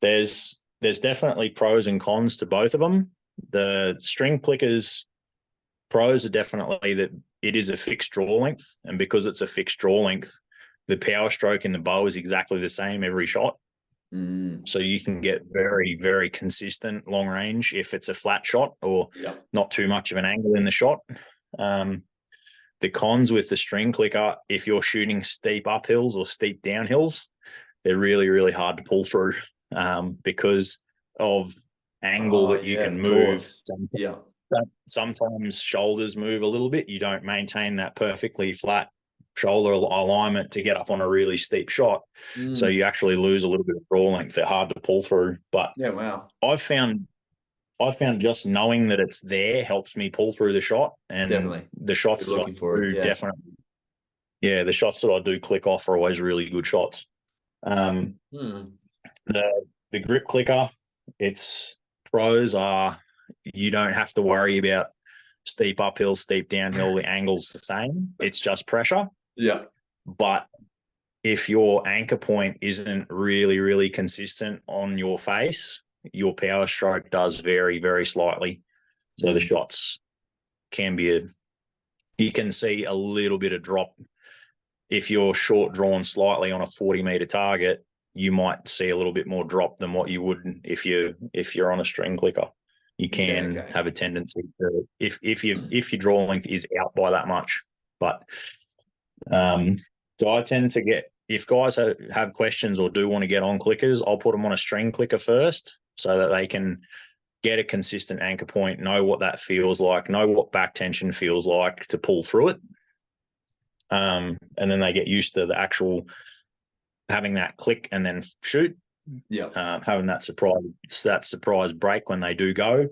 There's definitely pros and cons to both of them. The string clickers pros are definitely that it is a fixed draw length, and because it's a fixed draw length, the power stroke in the bow is exactly the same every shot. So you can get very, very consistent long range if it's a flat shot or not too much of an angle in the shot. The cons with the string clicker, if you're shooting steep uphills or steep downhills, they're really, really hard to pull through because of angle that you can move. Sometimes shoulders move a little bit. You don't maintain that perfectly flat shoulder alignment to get up on a really steep shot. So you actually lose a little bit of draw length. They're hard to pull through. But I've found just knowing that it's there helps me pull through the shot. And the shots that I do definitely, the shots that I do click off are always really good shots. The grip clicker, its pros are you don't have to worry about steep uphill, steep downhill. The angle's the same. It's just pressure. Yeah. But if your anchor point isn't really, really consistent on your face, your power stroke does vary very slightly. So the shots can be you can see a little bit of drop. If you're short drawn slightly on a 40-meter target, you might see a little bit more drop than what you would if you're on a string clicker. You can have a tendency to if your draw length is out by that much. But so I tend to get, if guys have questions or do want to get on clickers, I'll put them on a string clicker first so that they can get a consistent anchor point, know what that feels like, know what back tension feels like to pull through it. And then they get used to the actual having that click and then shoot. Having that surprise break when they do go.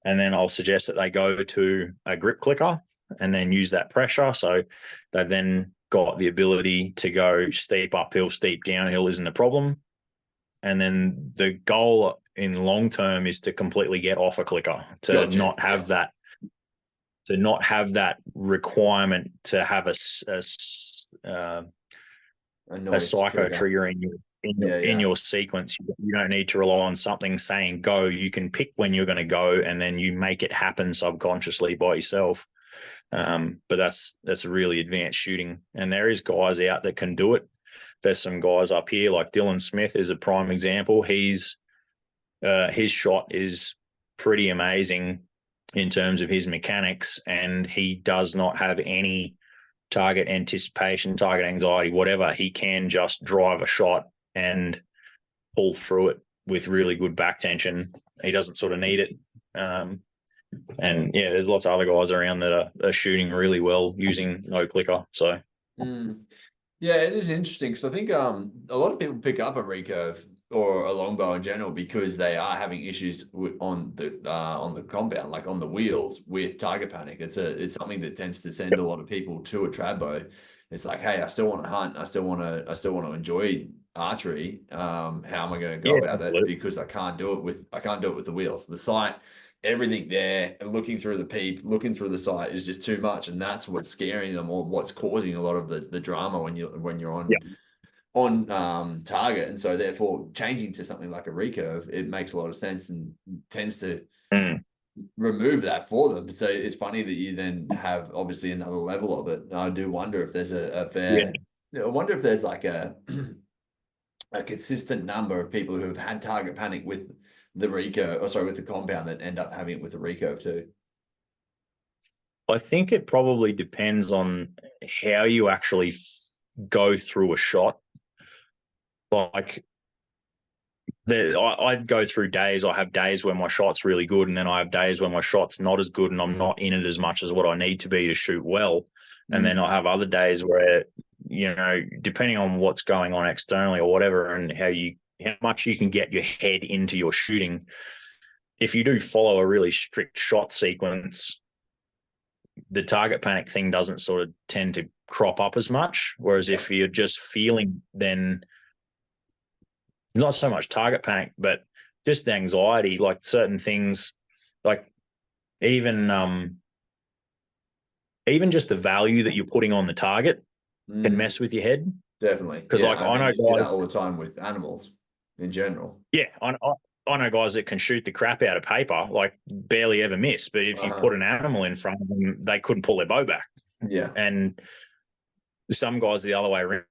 And then I'll suggest that they go to a grip clicker and then use that pressure. So they've then got the ability to go steep uphill, steep downhill isn't a problem. And then the goal in long term is to completely get off a clicker, to not have that requirement to have a psycho trigger in your sequence. You don't need to rely on something saying go. You can pick when you're going to go, and then you make it happen subconsciously by yourself. But that's really advanced shooting, and there is guys out that can do it. There's some guys up here like Dylan Smith is a prime example. His shot is pretty amazing in terms of his mechanics, and he does not have any target anticipation, target anxiety, whatever. He can just drive a shot and pull through it with really good back tension. He doesn't sort of need it. And yeah, there's lots of other guys around that are shooting really well using no clicker. So yeah, it is interesting because I think a lot of people pick up a recurve or a longbow in general because they are having issues on the compound, like on the wheels with target panic. It's something that tends to send a lot of people to a trad bow. It's like, hey, I still want to hunt, I still want to enjoy archery. How am I going to go about it? Because I can't do it with the wheels, the sight, everything there, and looking through the peep, looking through the sight is just too much, and that's what's scaring them, or what's causing a lot of the drama when you're on target. And so therefore changing to something like a recurve, it makes a lot of sense and tends to remove that for them. So it's funny that you then have obviously another level of it. And I do wonder if there's I wonder if there's like a consistent number of people who have had target panic with the recurve, or sorry, with the compound, that end up having it with the recurve too. I think it probably depends on how you actually go through a shot. Like I'd go through days. I have days where my shot's really good, and then I have days where my shot's not as good and I'm not in it as much as what I need to be to shoot well. And then I have other days where, you know, depending on what's going on externally or whatever, and how much you can get your head into your shooting, if you do follow a really strict shot sequence, the target panic thing doesn't sort of tend to crop up as much. Whereas if you're just feeling, then it's not so much target panic, but just anxiety, like certain things, like even just the value that you're putting on the target can mess with your head. Definitely. Because I know you see that all the time with animals in general. Yeah, I know guys that can shoot the crap out of paper, like barely ever miss. But if you put an animal in front of them, they couldn't pull their bow back. Yeah. And some guys the other way around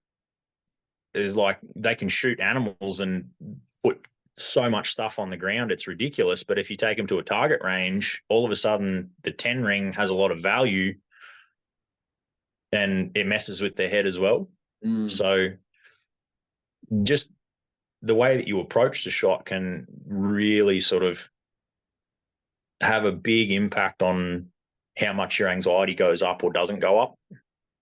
is like they can shoot animals and put so much stuff on the ground, it's ridiculous. But if you take them to a target range, all of a sudden the 10 ring has a lot of value and it messes with their head as well. So just the way that you approach the shot can really sort of have a big impact on how much your anxiety goes up or doesn't go up.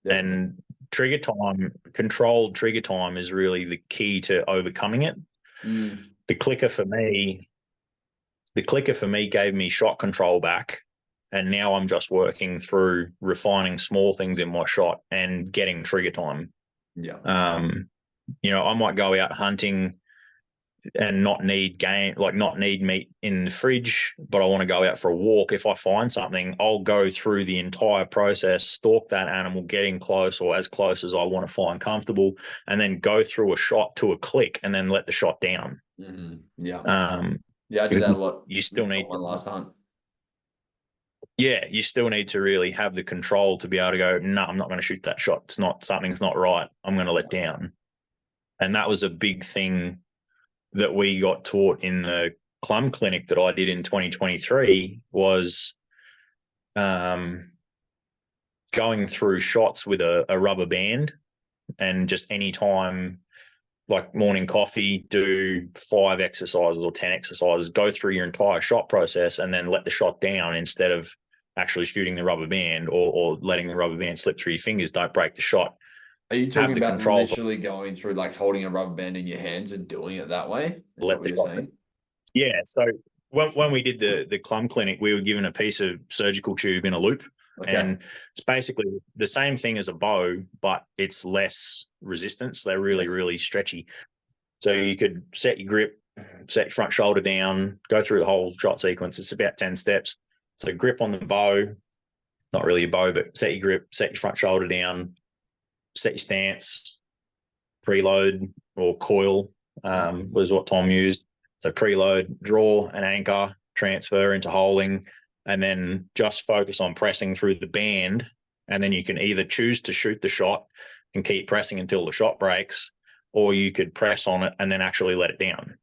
And trigger time, controlled trigger time, is really the key to overcoming it. The clicker for me gave me shot control back, and now I'm just working through refining small things in my shot and getting trigger time. You know, I might go out hunting and not need meat in the fridge, but I want to go out for a walk. If I find something, I'll go through the entire process, stalk that animal, getting close or as close as I want to find comfortable, and then go through a shot to a click and then let the shot down. I did that a lot. You still need one last hunt. Yeah, you still need to really have the control to be able to go, no, I'm not going to shoot that shot. Something's not right. I'm going to let down. And that was a big thing that we got taught in the Clum clinic that I did in 2023 was going through shots with a rubber band, and just any time, like morning coffee, do 5 exercises or 10 exercises, go through your entire shot process and then let the shot down instead of actually shooting the rubber band or letting the rubber band slip through your fingers. Don't break the shot. Are you talking about literally going through, like holding a rubber band in your hands and doing it that way? Is that what you're saying? Yeah. So when we did the Clum clinic, we were given a piece of surgical tube in a loop. And it's basically the same thing as a bow, but it's less resistance. They're really, really stretchy. So you could set your grip, set your front shoulder down, go through the whole shot sequence. It's about 10 steps. So grip on the bow, not really a bow, but set your grip, set your front shoulder down, set your stance, preload or coil was what Tom used. So preload, draw an anchor, transfer into holding, and then just focus on pressing through the band. And then you can either choose to shoot the shot and keep pressing until the shot breaks, or you could press on it and then actually let it down.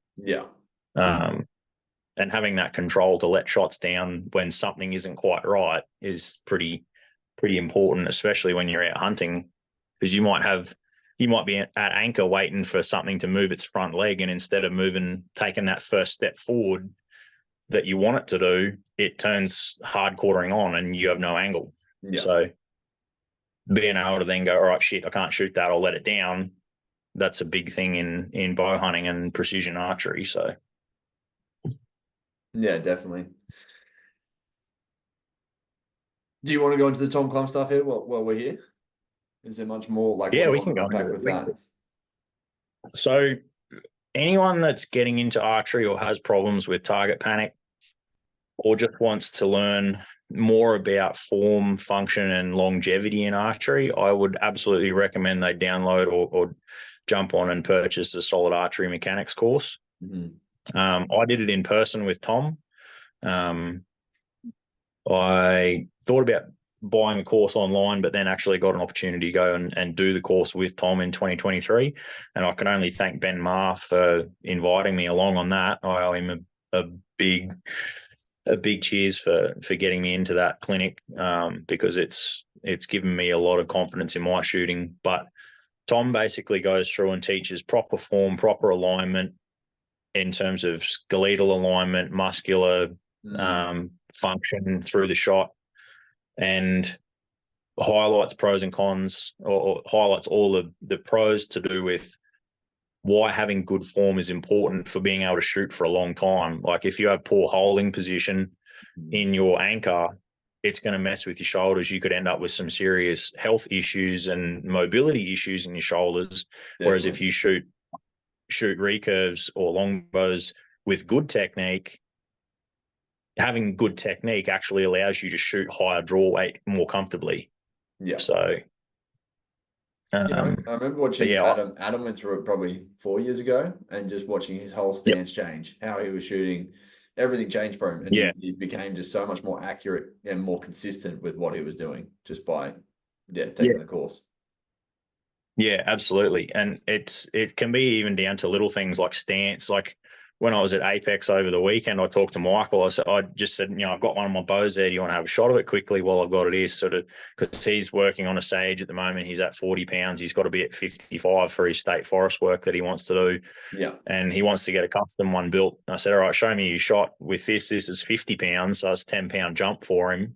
And having that control to let shots down when something isn't quite right is pretty important, especially when you're out hunting, because you might have you might be at anchor waiting for something to move its front leg, and instead of taking that first step forward that you want it to do, it turns hard quartering on and you have no angle. Yeah. So being able to then go, all right, shit, I can't shoot that, I'll let it down. That's a big thing in bow hunting and precision archery. So yeah, definitely. Do you want to go into the Tom Clum stuff here while we're here? Is there much more like yeah, what we you can want go to unpack with that? So anyone that's getting into archery or has problems with target panic, or just wants to learn more about form, function, and longevity in archery, I would absolutely recommend they download or jump on and purchase the Solid Archery Mechanics course. Mm-hmm. I did it in person with Tom. I thought about buying a course online, but then actually got an opportunity to go and do the course with Tom in 2023. And I can only thank Ben Marr for inviting me along on that. I owe him a big cheers for getting me into that clinic, because it's given me a lot of confidence in my shooting. But Tom basically goes through and teaches proper form, proper alignment in terms of skeletal alignment, muscular function through the shot, and highlights pros and cons, or highlights all the pros to do with why having good form is important for being able to shoot for a long time. Like if you have poor holding position in your anchor, it's going to mess with your shoulders. You could end up with some serious health issues and mobility issues in your shoulders. Definitely. Whereas if you shoot recurves or longbows with good technique, having good technique actually allows you to shoot higher draw weight more comfortably. Yeah. So I remember watching Adam. Adam went through it probably 4 years ago, and just watching his whole stance change, how he was shooting, everything changed for him, and he became just so much more accurate and more consistent with what he was doing just by taking the course. Yeah, absolutely. And it can be even down to little things like stance. Like when I was at Apex over the weekend, I talked to Michael. I just said, I've got one of my bows there. Do you want to have a shot of it quickly while I've got it here? Sort of, because he's working on a Sage at the moment. He's at 40 pounds. He's got to be at 55 for his state forest work that he wants to do. Yeah. And he wants to get a custom one built. I said, all right, show me your shot with this. This is 50 pounds. So it's 10-pound jump for him.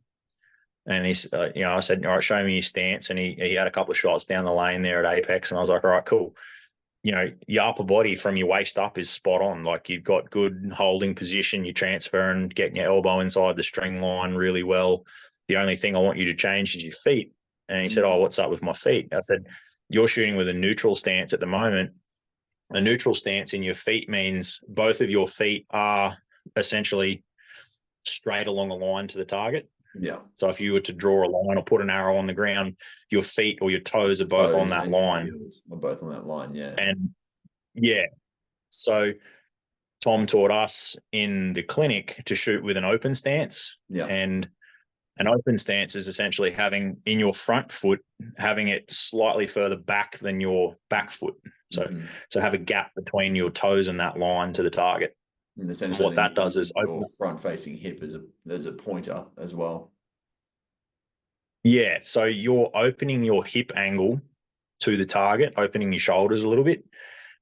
And he's, I said, all right, show me your stance. And he had a couple of shots down the lane there at Apex. And I was like, all right, cool. Your upper body from your waist up is spot on. Like you've got good holding position, you're transferring, getting your elbow inside the string line really well. The only thing I want you to change is your feet. And he said, oh, what's up with my feet? I said, you're shooting with a neutral stance at the moment. A neutral stance in your feet means both of your feet are essentially straight along a line to the target. Yeah. So if you were to draw a line or put an arrow on the ground, your feet or your toes are both on that line. Are both on that line, yeah. And so Tom taught us in the clinic to shoot with an open stance. Yeah. And an open stance is essentially having in your front foot, having it slightly further back than your back foot. So so have a gap between your toes and that line to the target. And essentially what that does is open front-facing hip as a pointer as well. Yeah, so you're opening your hip angle to the target, opening your shoulders a little bit,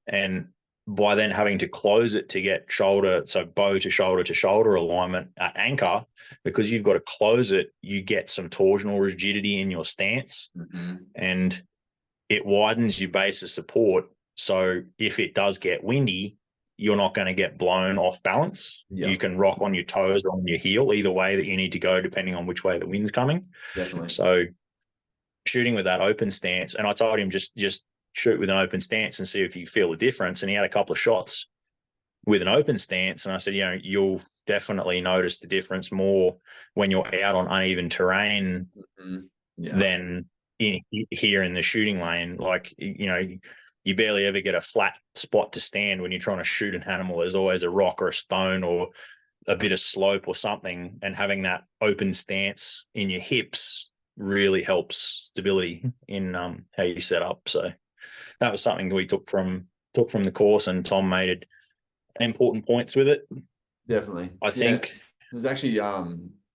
and by then having to close it to get bow to shoulder alignment at anchor, because you've got to close it, you get some torsional rigidity in your stance, and it widens your base of support. So if it does get windy, you're not going to get blown off balance. Yep. You can rock on your toes or on your heel, either way that you need to go, depending on which way the wind's coming. Definitely. So shooting with that open stance, and I told him just shoot with an open stance and see if you feel the difference. And he had a couple of shots with an open stance, and I said, you'll definitely notice the difference more when you're out on uneven terrain than here in the shooting lane. Like, you barely ever get a flat spot to stand when you're trying to shoot an animal. There's always a rock or a stone or a bit of slope or something, and having that open stance in your hips really helps stability in how you set up. So that was something we took from the course, and Tom made important points with it. Definitely. I think there's actually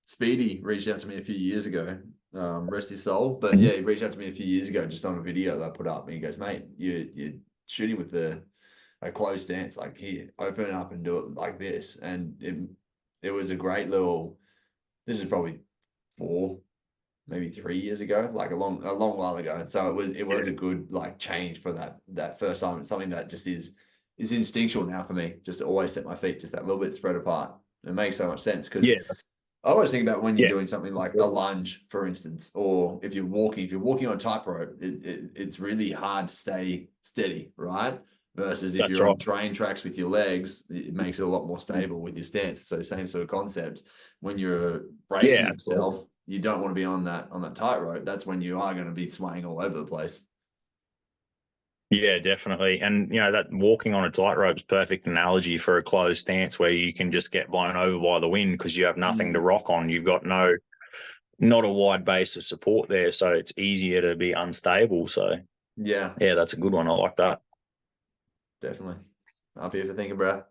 Speedy reached out to me a few years ago, rest his soul. But yeah, he reached out to me a few years ago just on a video that I put up, and he goes, "Mate, you're shooting with a closed stance. Like, here, open it up and do it like this." And it was a great little. This is probably 4, maybe 3 years ago, like a long while ago. And so it was a good like change for that first time. It's something that just is instinctual now for me, just to always set my feet just that little bit spread apart. It makes so much sense because Yeah, I always think about when you're yeah, doing something like a lunge, for instance, or if you're walking on a tightrope, it's really hard to stay steady, right? Versus if that's you're right. on train tracks with your legs, it makes it a lot more stable with your stance. So same sort of concept. When you're bracing Yeah, absolutely. yourself, you don't want to be on that tightrope. That's when you are going to be swaying all over the place. Yeah, definitely. And that walking on a tightrope is perfect analogy for a closed stance where you can just get blown over by the wind because you have nothing to rock on. You've got not a wide base of support there, so it's easier to be unstable. So Yeah, yeah, that's a good one. I like that. definitely. Up here for thinking, bro.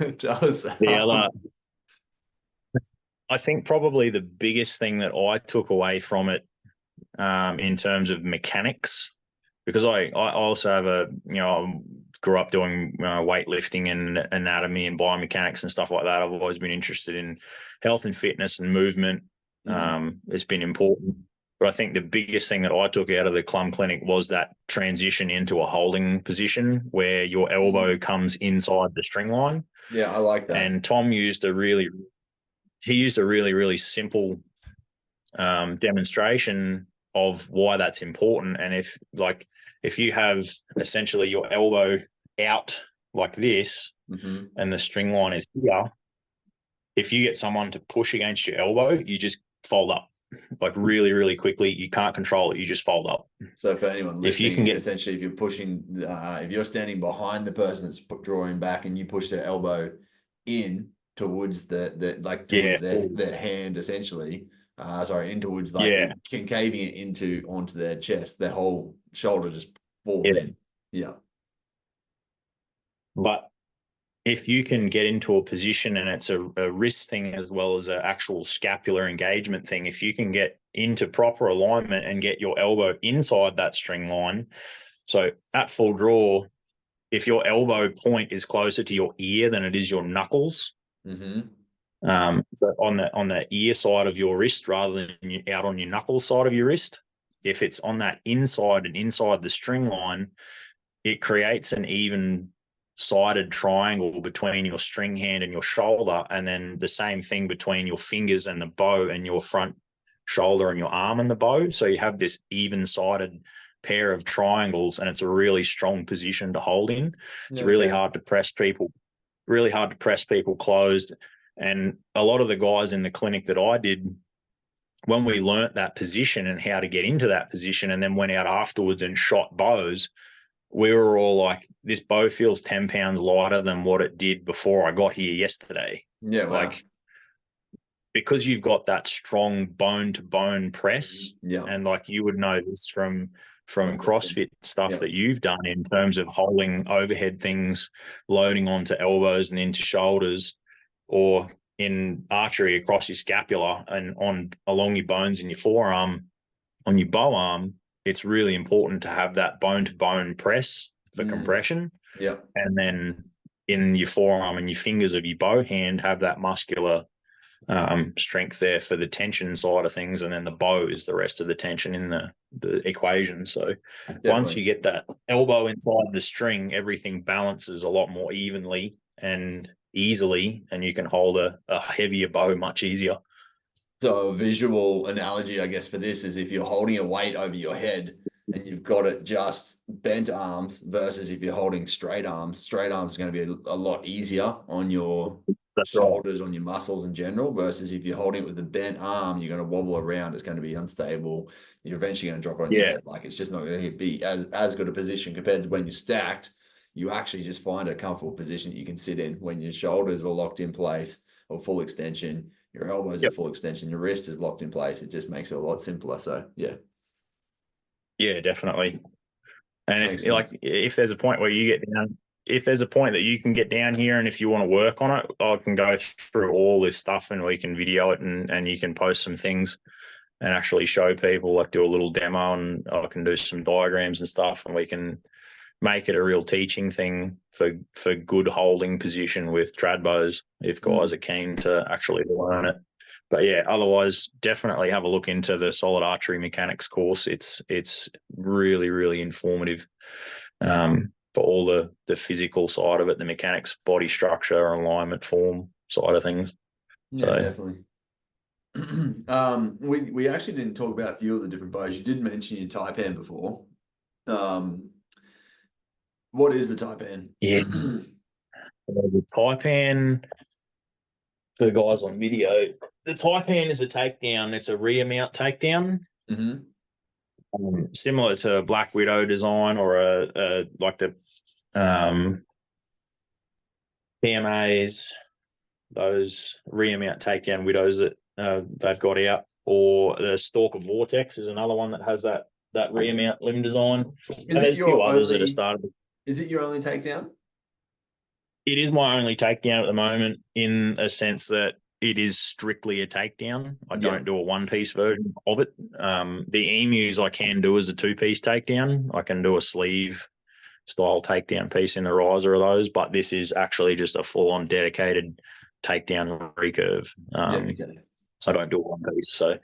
It does. The other, I think probably the biggest thing that I took away from it, in terms of mechanics, because I also have grew up doing weightlifting and anatomy and biomechanics and stuff like that. I've always been interested in health and fitness and movement. It's been important. But I think the biggest thing that I took out of the Clum Clinic was that transition into a holding position where your elbow comes inside the string line. Yeah, I like that. And Tom used a really simple demonstration of why that's important. And if you have essentially your elbow out like this and the string line is here, if you get someone to push against your elbow, you just fold up like really quickly. You can't control it. You just fold up. So for anyone If you can listening, get, essentially, if you're pushing, if you're standing behind the person that's drawing back, and you push their elbow in towards yeah, towards their hand, essentially, sorry, in towards like yeah, it, concaving it onto their chest, their whole shoulder just falls yeah. in. Yeah. But if you can get into a position and it's a wrist thing as well as an actual scapular engagement thing, if you can get into proper alignment and get your elbow inside that string line, so at full draw, if your elbow point is closer to your ear than it is your knuckles, so on the ear side of your wrist rather than out on your knuckle side of your wrist, if it's on that inside and inside the string line, it creates an even sided triangle between your string hand and your shoulder, and then the same thing between your fingers and the bow and your front shoulder and your arm and the bow. So you have this even sided pair of triangles, and it's a really strong position to hold in. It's really hard to press people, closed. And a lot of the guys in the clinic that I did, when we learnt that position and how to get into that position and then went out afterwards and shot bows, we were all like, this bow feels 10 pounds lighter than what it did before I got here yesterday. Yeah. Wow. Like, because you've got that strong bone to bone press, Yeah. and like you would know this from CrossFit stuff that you've done in terms of holding overhead things, loading onto elbows and into shoulders, or in archery across your scapula and on along your bones in your forearm, on your bow arm. It's really important to have that bone to bone press for compression. Yeah. And then in your forearm and your fingers of your bow hand, have that muscular strength there for the tension side of things. And then the bow is the rest of the tension in the equation. So once you get that elbow inside the string, everything balances a lot more evenly and easily, and you can hold a heavier bow much easier. So a visual analogy, I guess, for this is if you're holding a weight over your head and you've got it just bent arms versus if you're holding straight arms is going to be a lot easier on your shoulders, on your muscles in general, versus if you're holding it with a bent arm, you're going to wobble around. It's going to be unstable. You're eventually going to drop it on your head. Like, it's just not going to be as good a position compared to when you're stacked. You actually just find a comfortable position that you can sit in when your shoulders are locked in place or full extension. Your elbows are full extension, your wrist is locked in place. It just makes it a lot simpler. So yeah, definitely. And if there's a point where you get down, if there's a point that you can get down here, and if you want to work on it, I can go through all this stuff and we can video it, and you can post some things and actually show people, like do a little demo, and I can do some diagrams and stuff, and we can make it a real teaching thing for good holding position with trad bows if guys are keen to actually learn it. But yeah, otherwise definitely have a look into the solid archery mechanics course. It's really, really informative for all the physical side of it, the mechanics, body structure, alignment, form side of things. Yeah, so, definitely. We actually didn't talk about a few of the different bows. You did mention your taipan before. What is the taipan? Yeah, the taipan, for the guys on video, the taipan is a takedown. It's a rear mount takedown. Similar to a Black Widow design, or a like the PMAs, those rear mount takedown Widows that they've got out, or the Stalker Vortex is another one that has that rear mount limb design. And there's a few others that are started. Is it your only takedown? It is my only takedown at the moment, in a sense that it is strictly a takedown. I don't do a one-piece version of it. The emus I can do as a two-piece takedown. I can do a sleeve style takedown piece in the riser of those, but this is actually just a full-on dedicated takedown recurve. I don't do a one-piece. So,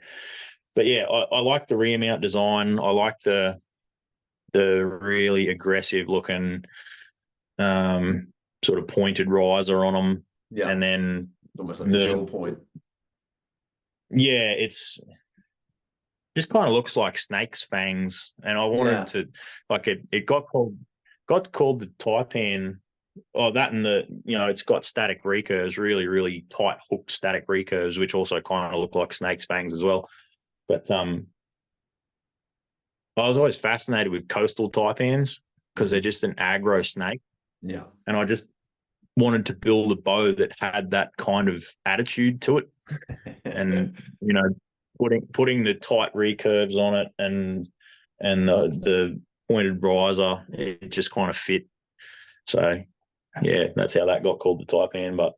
but yeah, I like the rear mount design. I like the really aggressive looking sort of pointed riser on them. Yeah. And then almost like a drill point. Yeah, it's just kind of looks like snake's fangs. And I wanted to, like, it got called the taipan. Oh, that, and it's got static recurves, really, really tight hooked static recurves, which also kind of look like snake's fangs as well. But I was always fascinated with coastal taipans because they're just an aggro snake. Yeah. And I just wanted to build a bow that had that kind of attitude to it. And, putting the tight recurves on it and the pointed riser, it just kind of fit. So yeah, that's how that got called the taipan. But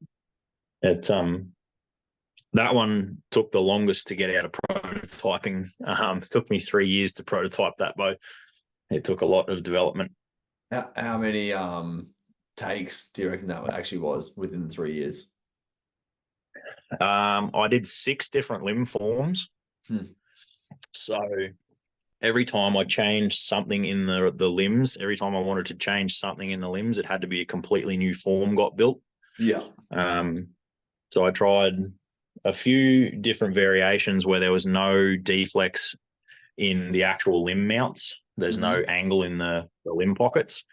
it that one took the longest to get out of prototyping. It took me 3 years to prototype that bow. It took a lot of development. How many takes do you reckon that actually was within the 3 years? I did 6 different limb forms. So every time I changed something in the limbs, every time I wanted to change something in the limbs, it had to be a completely new form got built. Yeah. So I tried a few different variations where there was no deflex in the actual limb mounts. There's no angle in the limb pockets.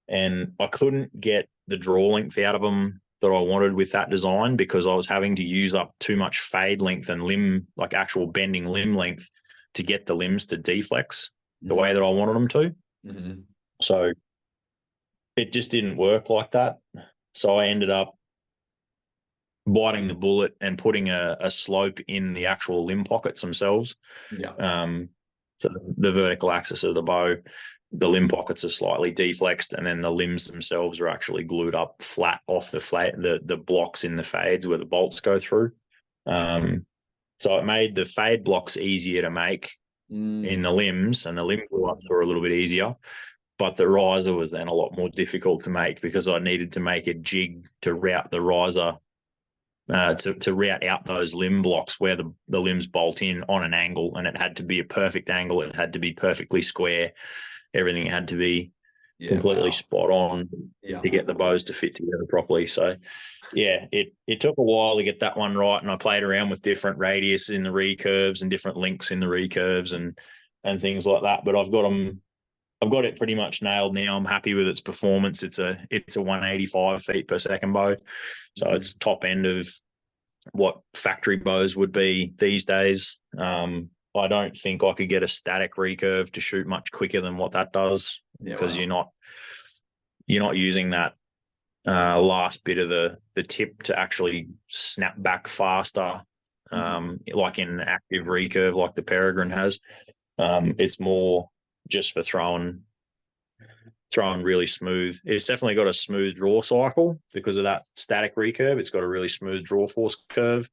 And I couldn't get the draw length out of them that I wanted with that design, because I was having to use up too much fade length and limb, like actual bending limb length, to get the limbs to deflex the way that I wanted them to. So it just didn't work like that. So I ended up biting the bullet and putting a slope in the actual limb pockets themselves. Yeah. So the vertical axis of the bow, the limb pockets are slightly deflexed, and then the limbs themselves are actually glued up flat off the blocks in the fades where the bolts go through. So it made the fade blocks easier to make in the limbs, and the limb glue-ups were a little bit easier. But the riser was then a lot more difficult to make, because I needed to make a jig to route the riser, to route out those limb blocks where the limbs bolt in on an angle, and it had to be a perfect angle. It had to be perfectly square. Everything had to be completely spot on to get the bows to fit together properly. So yeah, it took a while to get that one right, and I played around with different radius in the recurves and different links in the recurves and things like that. But I've got it pretty much nailed now. I'm happy with its performance. It's a 185 feet per second bow, so it's top end of what factory bows would be these days. I don't think I could get a static recurve to shoot much quicker than what that does, because you're not using that last bit of the tip to actually snap back faster, like in an active recurve like the Peregrine has. It's more just for throwing really smooth. It's definitely got a smooth draw cycle because of that static recurve. It's got a really smooth draw force curve.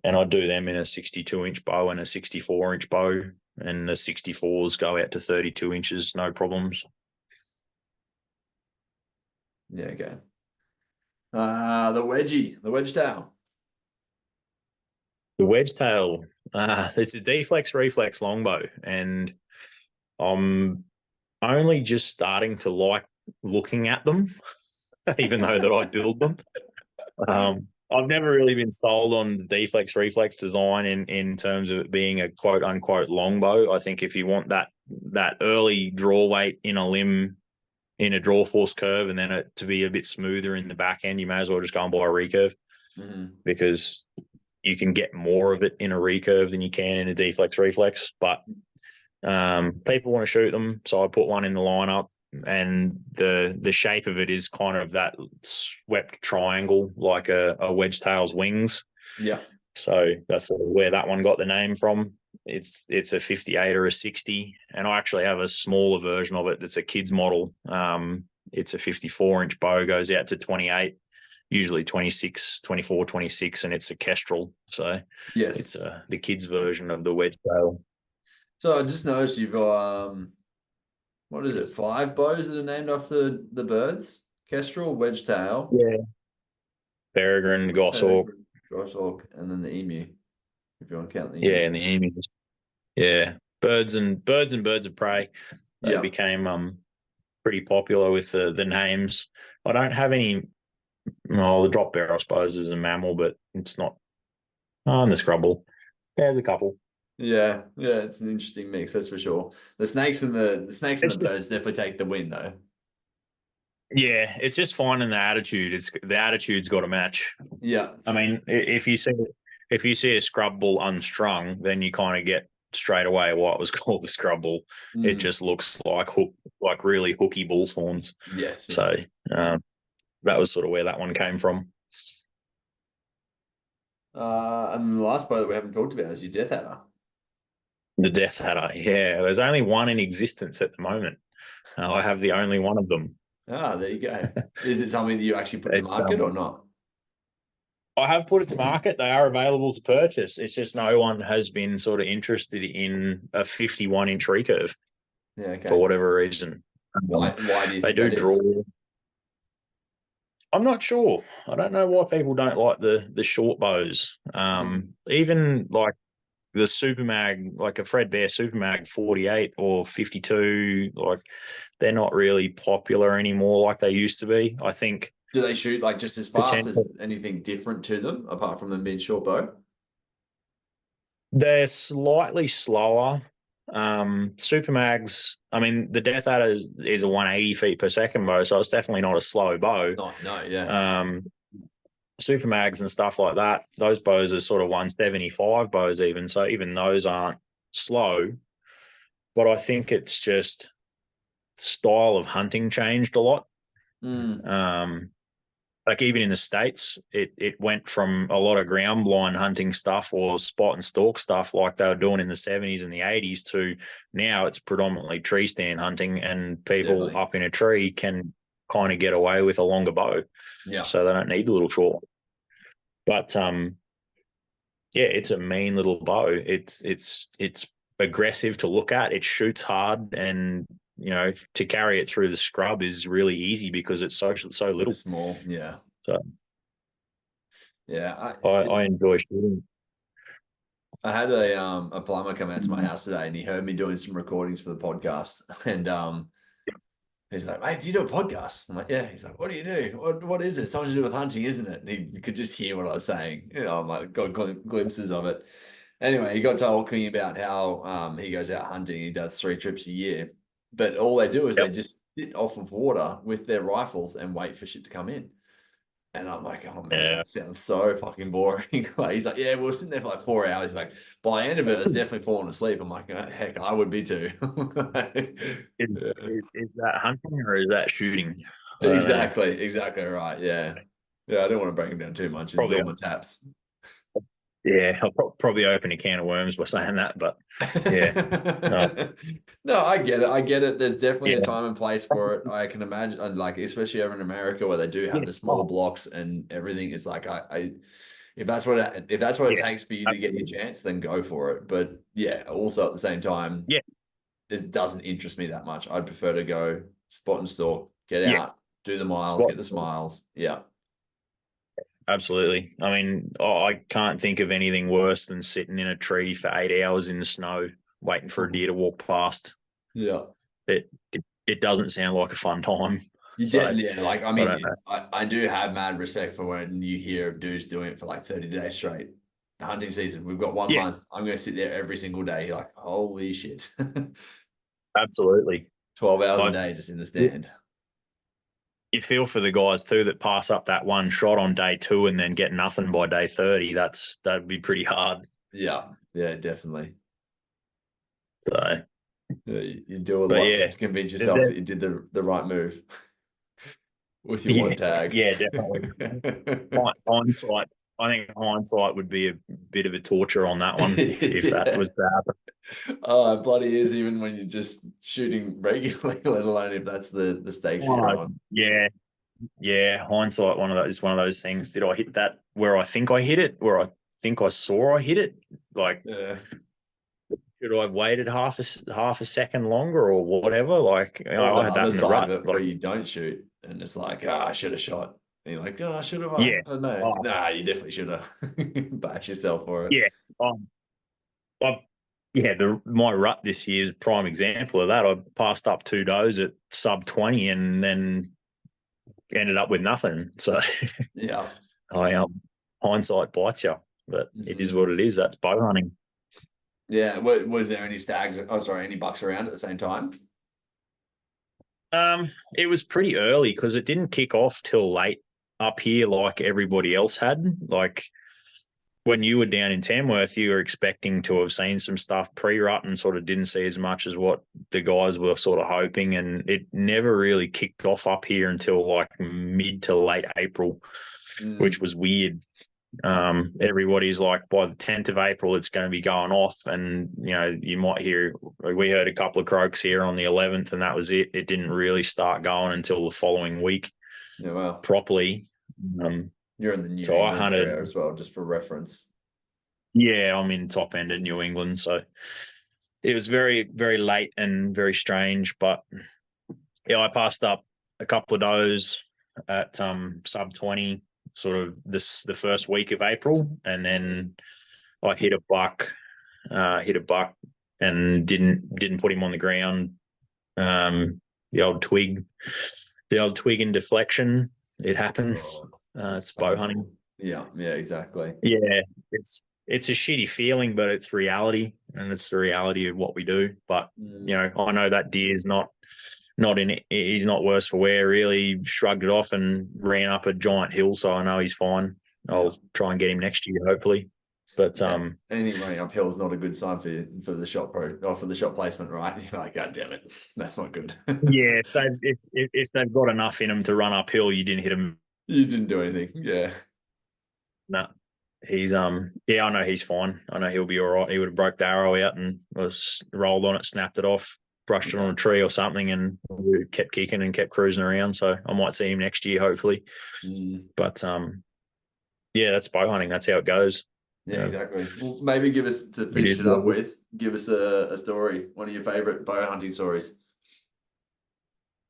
and I do them in a 62-inch bow and a 64-inch bow, and the 64s go out to 32 inches, no problems. Yeah, okay. The wedge tail. The wedge tail, it's a deflex reflex longbow, and I'm only just starting to like looking at them, even though that I build them. I've never really been sold on the deflex reflex design in terms of it being a quote unquote longbow. I think if you want that early draw weight in a limb in a draw force curve and then it to be a bit smoother in the back end, you may as well just go and buy a recurve, because you can get more of it in a recurve than you can in a deflex reflex. But people want to shoot them, so I put one in the lineup, and the shape of it is kind of that swept triangle, like a wedge tail's wings. Yeah. So that's sort of where that one got the name from. It's a 58 or a 60, and I actually have a smaller version of it that's a kid's model. It's a 54-inch bow, goes out to 28, usually 26, 24, 26, and it's a kestrel. So yes, it's the kids' version of the wedge tail. So I just noticed you've got what is it? 5 bows that are named after the birds: kestrel, wedge tail, peregrine, goshawk, and then the emu. If you want to count the emu. emu. And the emus. Yeah, birds and birds of prey. They became pretty popular with the names. I don't have any. Well, the drop bear, I suppose, is a mammal, but it's not. Oh, and the scrubble. There's a couple. Yeah, it's an interesting mix, that's for sure. The snakes and the birds definitely take the win, though. Yeah, it's just finding the attitude. The attitude's got to match. Yeah, I mean, if you see a scrubble unstrung, then you kind of get straight away why it was called the scrubble. It just looks like really hooky bull's horns. Yes. So that was sort of where that one came from. And the last bow that we haven't talked about is your Death Adder. The Death Adder, yeah. There's only one in existence at the moment. I have the only one of them. There you go. Is it something that you actually put to market or not? I have put it to market. They are available to purchase. It's just no one has been sort of interested in a 51-inch recurve for whatever reason. Why do you they think do that draw? Is? I'm not sure. I don't know why people don't like the short bows. Even like the Super Mag, like a Fred Bear Super Mag 48 or 52, like they're not really popular anymore like they used to be. I think. Do they shoot like just as fast as anything different to them apart from the mid short bow? They're slightly slower. Super Mags, I mean, the Death Adder is a 180 feet per second bow, so it's definitely not a slow bow. No. Super Mags and stuff like that, those bows are sort of 175 bows even, so even those aren't slow. But I think it's just style of hunting changed a lot. Like even in the States, it went from a lot of ground blind hunting stuff or spot and stalk stuff like they were doing in the 70s and the 80s to now it's predominantly tree stand hunting, and people up in a tree can kind of get away with a longer bow. Yeah. So they don't need the little short. But it's a mean little bow. It's aggressive to look at. It shoots hard, and to carry it through the scrub is really easy because it's so little. Small, yeah. So, yeah, I enjoy shooting. I had a plumber come out to my house today, and he heard me doing some recordings for the podcast, and he's like, "Hey, do you do a podcast?" I'm like, "Yeah." He's like, "What do you do? What is it? It's something to do with hunting, isn't it?" And he could just hear what I was saying. I'm like, got glimpses of it. Anyway, he got talking about how he goes out hunting. He does 3 trips a year. But all they do is they just sit off of water with their rifles and wait for shit to come in. And I'm like, oh man, that sounds so fucking boring. Like, he's like, yeah, we were sitting there for like 4 hours. He's like, by the end of it, I was definitely falling asleep. I'm like, heck, I would be too. Is that hunting or is that shooting? Exactly right. Yeah. I don't want to break him down too much. He's doing my taps. Yeah, I'll probably open a can of worms by saying that, but yeah. No, I get it. There's definitely a time and place for it. I can imagine, like, especially over in America where they do have the small blocks and everything. It's like if that's what it Yeah, takes for you to get your chance, then go for it. But yeah, also at the same time, yeah, it doesn't interest me that much. I'd prefer to go spot and stalk, get yeah. out, do the miles, Spot. get the smiles. Yeah. Absolutely. I mean, I can't think of anything worse than sitting in a tree for 8 hours in the snow waiting for a deer to walk past. Yeah. It doesn't sound like a fun time. You So did, yeah. Like, I I don't mean, know. I do have mad respect for when you hear of dudes doing it for like 30 days straight. Hunting season, we've got 1 Yeah, month. I'm going to sit there every single day. You're like, holy shit. absolutely. 12 hours a Like day just in the you stand. feel for the guys too that pass up that one shot on day 2 and then get nothing by day 30. That'd be pretty hard. Yeah. Yeah, definitely. So, Yeah, you do a but lot yeah, to convince yourself that you did the right move with your yeah, one tag. yeah, definitely. Hindsight, I think hindsight would be a bit of a torture on that one if that Yeah. was to happen. Oh, it bloody is, even when you're just shooting regularly, let alone if that's the stakes you're Oh, on. yeah, yeah. Hindsight, one of those things. Did I hit that where I think I hit it? Where I think I saw I hit it? Like, Yeah. should I have waited half a second longer or whatever? Like, Or I the had that other in the side of rut. it where Like, you don't shoot and it's like, I should have shot. And you're like, I should have. I yeah, don't know. oh, Nah, you definitely should have. Bash yourself for it. yeah, I, yeah. My rut this year is a prime example of that. I passed up 2 does at sub 20 and then ended up with nothing. So, Yeah. I hindsight bites you, but it is Mhm. what it is. That's bow hunting. Yeah. Was there any stags? Oh, sorry, any bucks around at the same time? Um, it was pretty early because it didn't kick off till late up here, like everybody else had. Like when you were down in Tamworth, you were expecting to have seen some stuff pre-rut and sort of didn't see as much as what the guys were sort of hoping, and it never really kicked off up here until like mid to late April, which Mm. was weird. Everybody's like, by the 10th of April, it's going to be going off. And, you might hear, we heard a couple of croaks here on the 11th, and that was it. It didn't really start going until the following week Yeah. Well, properly. Um, you're in the New so I England hunted, area as well, just for reference. yeah, I'm in top end of New England. So it was very, very late and very strange. But yeah, I passed up a couple of those at sub 20, sort of the first week of April. And then I hit a buck and didn't put him on the ground. Um, the old twig, and deflection. It happens. Oh, It's bow hunting. painful. Yeah. Yeah. Exactly. Yeah, it's a shitty feeling, but it's reality, and it's the reality of what we do. But Mm. I know that deer's not in it. He's not worse for wear. Really, he shrugged it off and ran up a giant hill, so I know he's fine. Yeah. I'll try and get him next year, hopefully. But Yeah. Anything running uphill is not a good sign for the shot or for the shot placement, right? You're like, God damn it, that's not good. yeah, if they've got enough in them to run uphill, you didn't hit them. You didn't do anything. Yeah. No, he's yeah, I know he's fine. I know he'll be all right. He would have broke the arrow out and was rolled on it, snapped it off, brushed it on Yeah. a tree or something, and kept kicking and kept cruising around. So I might see him next year, hopefully. Mm. But yeah, that's bow hunting. That's how it goes. Yeah, exactly. Well, maybe give us, to It finish is it what up it is. with, give us a story, one of your favorite bow hunting stories.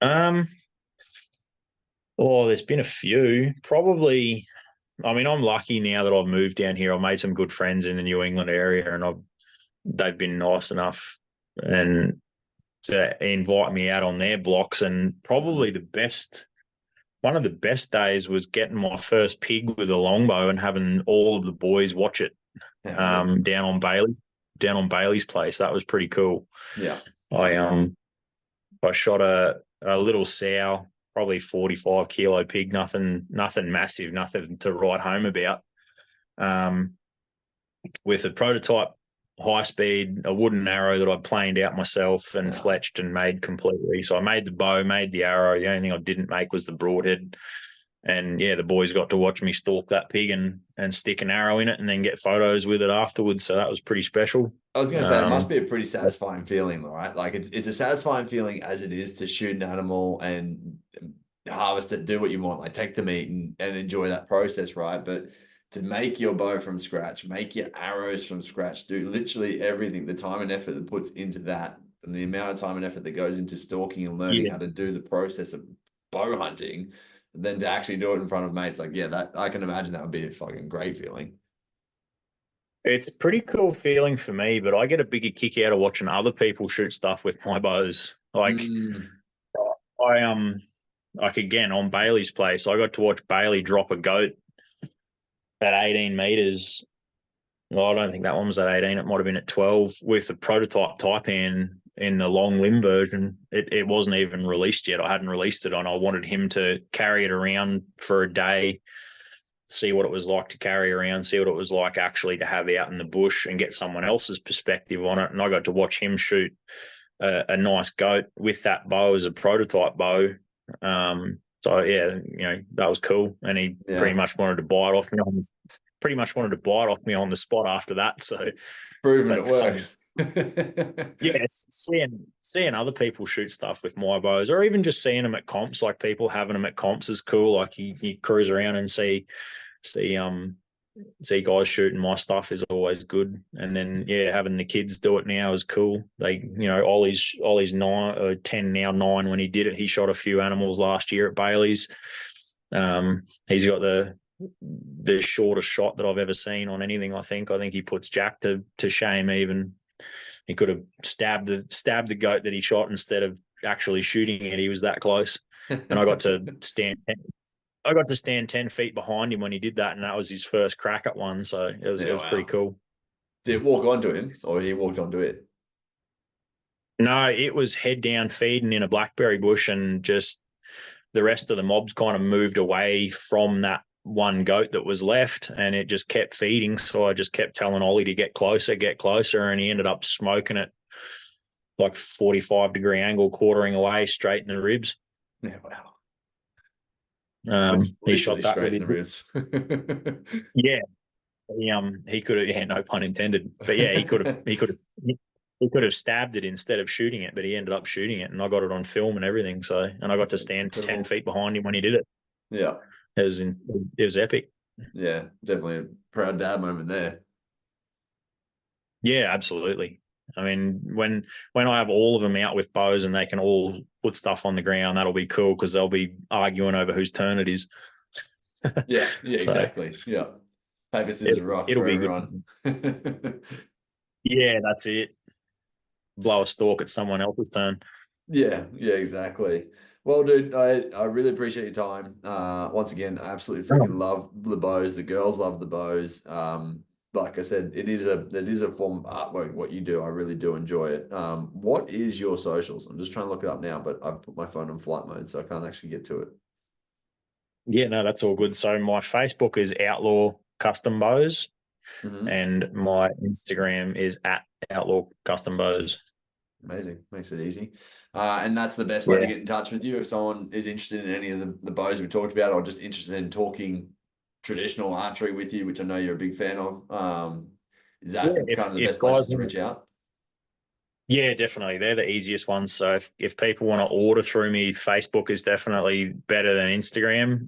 Um, oh, there's been a few. Probably, I mean, I'm lucky now that I've moved down here. I've made some good friends in the New England area, and they've been nice enough and to invite me out on their blocks. And probably one of the best days was getting my first pig with a longbow and having all of the boys watch it Yeah, good. down on Bailey's place. That was pretty cool. Yeah. I shot a little sow, probably 45 kilo pig, nothing massive, nothing to write home about. With a prototype high speed, a wooden arrow that I planed out myself and Yeah. fletched and made completely. So I made the bow, made the arrow. The only thing I didn't make was the broadhead. And yeah, the boys got to watch me stalk that pig and stick an arrow in it and then get photos with it afterwards. So that was pretty special. I was going to say, it must be a pretty satisfying feeling, right? Like it's a satisfying feeling as it is to shoot an animal and harvest it, do what you want, like take the meat and enjoy that process, right? But to make your bow from scratch, make your arrows from scratch, do literally everything, the time and effort that puts into that, and the amount of time and effort that goes into stalking and learning Yeah. how to do the process of bow hunting, and then to actually do it in front of mates, like, yeah, that I can imagine that would be a fucking great feeling. It's a pretty cool feeling for me, but I get a bigger kick out of watching other people shoot stuff with my bows. Like Mm. I like again on Bailey's place, I got to watch Bailey drop a goat at 18 meters. Well, I don't think that one was at 18. It might have been at 12 with a prototype taipan in the long limb version. It wasn't even released yet. I hadn't released it on. I wanted him to carry it around for a day, see what it was like to carry around, see what it was like actually to have out in the bush and get someone else's perspective on it. And I got to watch him shoot a nice goat with that bow as a prototype bow. So yeah, that was cool. And he pretty Yeah, much wanted to buy it off me on the spot after that. So, proving it but works. yeah, seeing other people shoot stuff with my bows, or even just seeing them at comps, like people having them at comps is cool. Like you cruise around and see guys shooting my stuff is always good. And then yeah, having the kids do it now is cool. They, Ollie's 10 now, 9 when he did it. He shot a few animals last year at Bailey's. He's got the shortest shot that I've ever seen on anything. I think he puts Jack to shame. Even he could have stabbed the goat that he shot instead of actually shooting it. He was that close. And I got to stand 10 feet behind him when he did that, and that was his first crack at one. So it was pretty cool. Did it walk onto him, or he walked onto it? No, it was head down feeding in a blackberry bush, and just the rest of the mobs kind of moved away from that one goat that was left, and it just kept feeding. So I just kept telling Ollie to get closer, and he ended up smoking it like 45-degree angle, quartering away straight in the ribs. Yeah, wow. He shot that with in his the ribs. Yeah, he could have, yeah, no pun intended, but yeah, he could have stabbed it instead of shooting it, but he ended up shooting it, and I got it on film and everything. So, and I got to stand 10 feet behind him when he did it. Yeah, it was epic. Yeah, definitely a proud dad moment there. Yeah, absolutely. I mean, when I have all of them out with bows and they can all put stuff on the ground, that'll be cool, because they'll be arguing over whose turn it is. Yeah, So exactly. Yeah, paper, scissors, rock it'll for be everyone. good. Yeah, that's it. Blow a stalk at someone else's turn. Yeah, exactly. Well, dude, I really appreciate your time. Once again, I absolutely freaking love the bows. The girls love the bows. Like I said, it is a form of artwork. What you do, I really do enjoy it. What is your socials? I'm just trying to look it up now, but I've put my phone on flight mode, so I can't actually get to it. Yeah, no, that's all good. So my Facebook is Outlaw Custom Bows, and my Instagram is at Outlaw Custom Bows. Amazing. Makes it easy. And that's the best way to get in touch with you if someone is interested in any of the bows we talked about, or just interested in talking traditional archery with you, which I know you're a big fan of. Is that kind of the best places to reach out? Yeah, definitely. They're the easiest ones. So if people want to order through me, Facebook is definitely better than Instagram.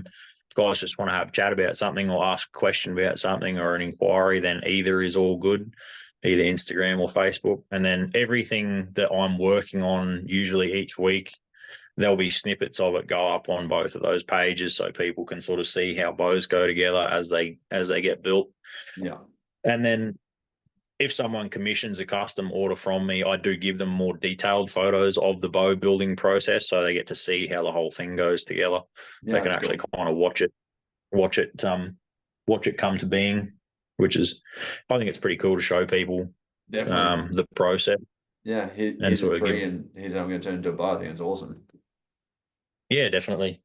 If guys just want to have a chat about something or ask a question about something or an inquiry, then either is all good, either Instagram or Facebook. And then everything that I'm working on, usually each week, there'll be snippets of it go up on both of those pages, so people can sort of see how bows go together as they get built. Yeah. And then if someone commissions a custom order from me, I do give them more detailed photos of the bow building process, so they get to see how the whole thing goes together. So they can actually kind of watch it come to being, which is, I think it's pretty cool to show people the process. Yeah, here's a tree and here's how I'm going to turn into a bow. I think it's awesome. Yeah, definitely.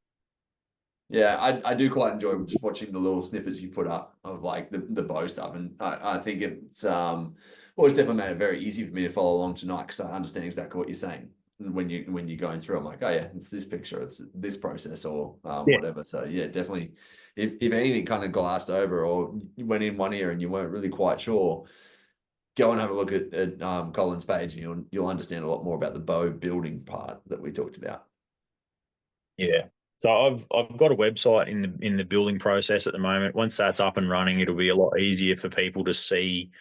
Yeah, I do quite enjoy just watching the little snippets you put up of like the bow stuff, and I think it's it's definitely made it very easy for me to follow along tonight, because I understand exactly what you're saying. And when you're going through, I'm like, oh yeah, it's this picture, it's this process, or whatever. So yeah, definitely. If anything kind of glassed over or you went in one ear and you weren't really quite sure, go and have a look at Colin's page, and you'll understand a lot more about the bow building part that we talked about. Yeah. So I've got a website in the building process at the moment. Once that's up and running, it'll be a lot easier for people to see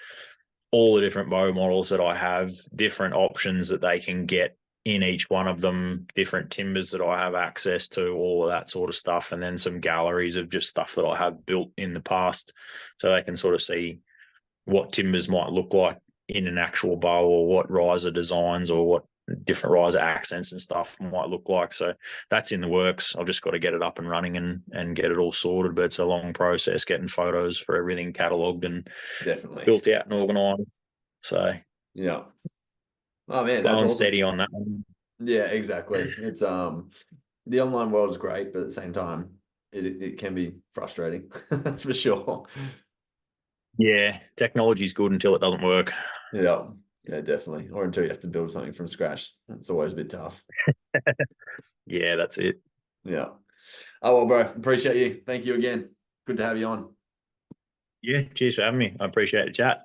all the different bow models that I have, different options that they can get in each one of them, different timbers that I have access to, all of that sort of stuff, and then some galleries of just stuff that I have built in the past, so they can sort of see what timbers might look like in an actual bow, or what riser designs or what different riser accents and stuff might look like. So that's in the works. I've just got to get it up and running and get it all sorted, but it's a long process getting photos for everything catalogued and Definitely built out and organised. So yeah. Oh man, slow that's and awesome. steady on that one. Yeah, exactly. It's the online world is great, but at the same time, it can be frustrating. That's for sure. Yeah, technology's good until it doesn't work. Yeah, yeah, definitely. Or until you have to build something from scratch. That's always a bit tough. Yeah, that's it. Yeah. Oh well, bro. Appreciate you. Thank you again. Good to have you on. Yeah, cheers for having me. I appreciate the chat.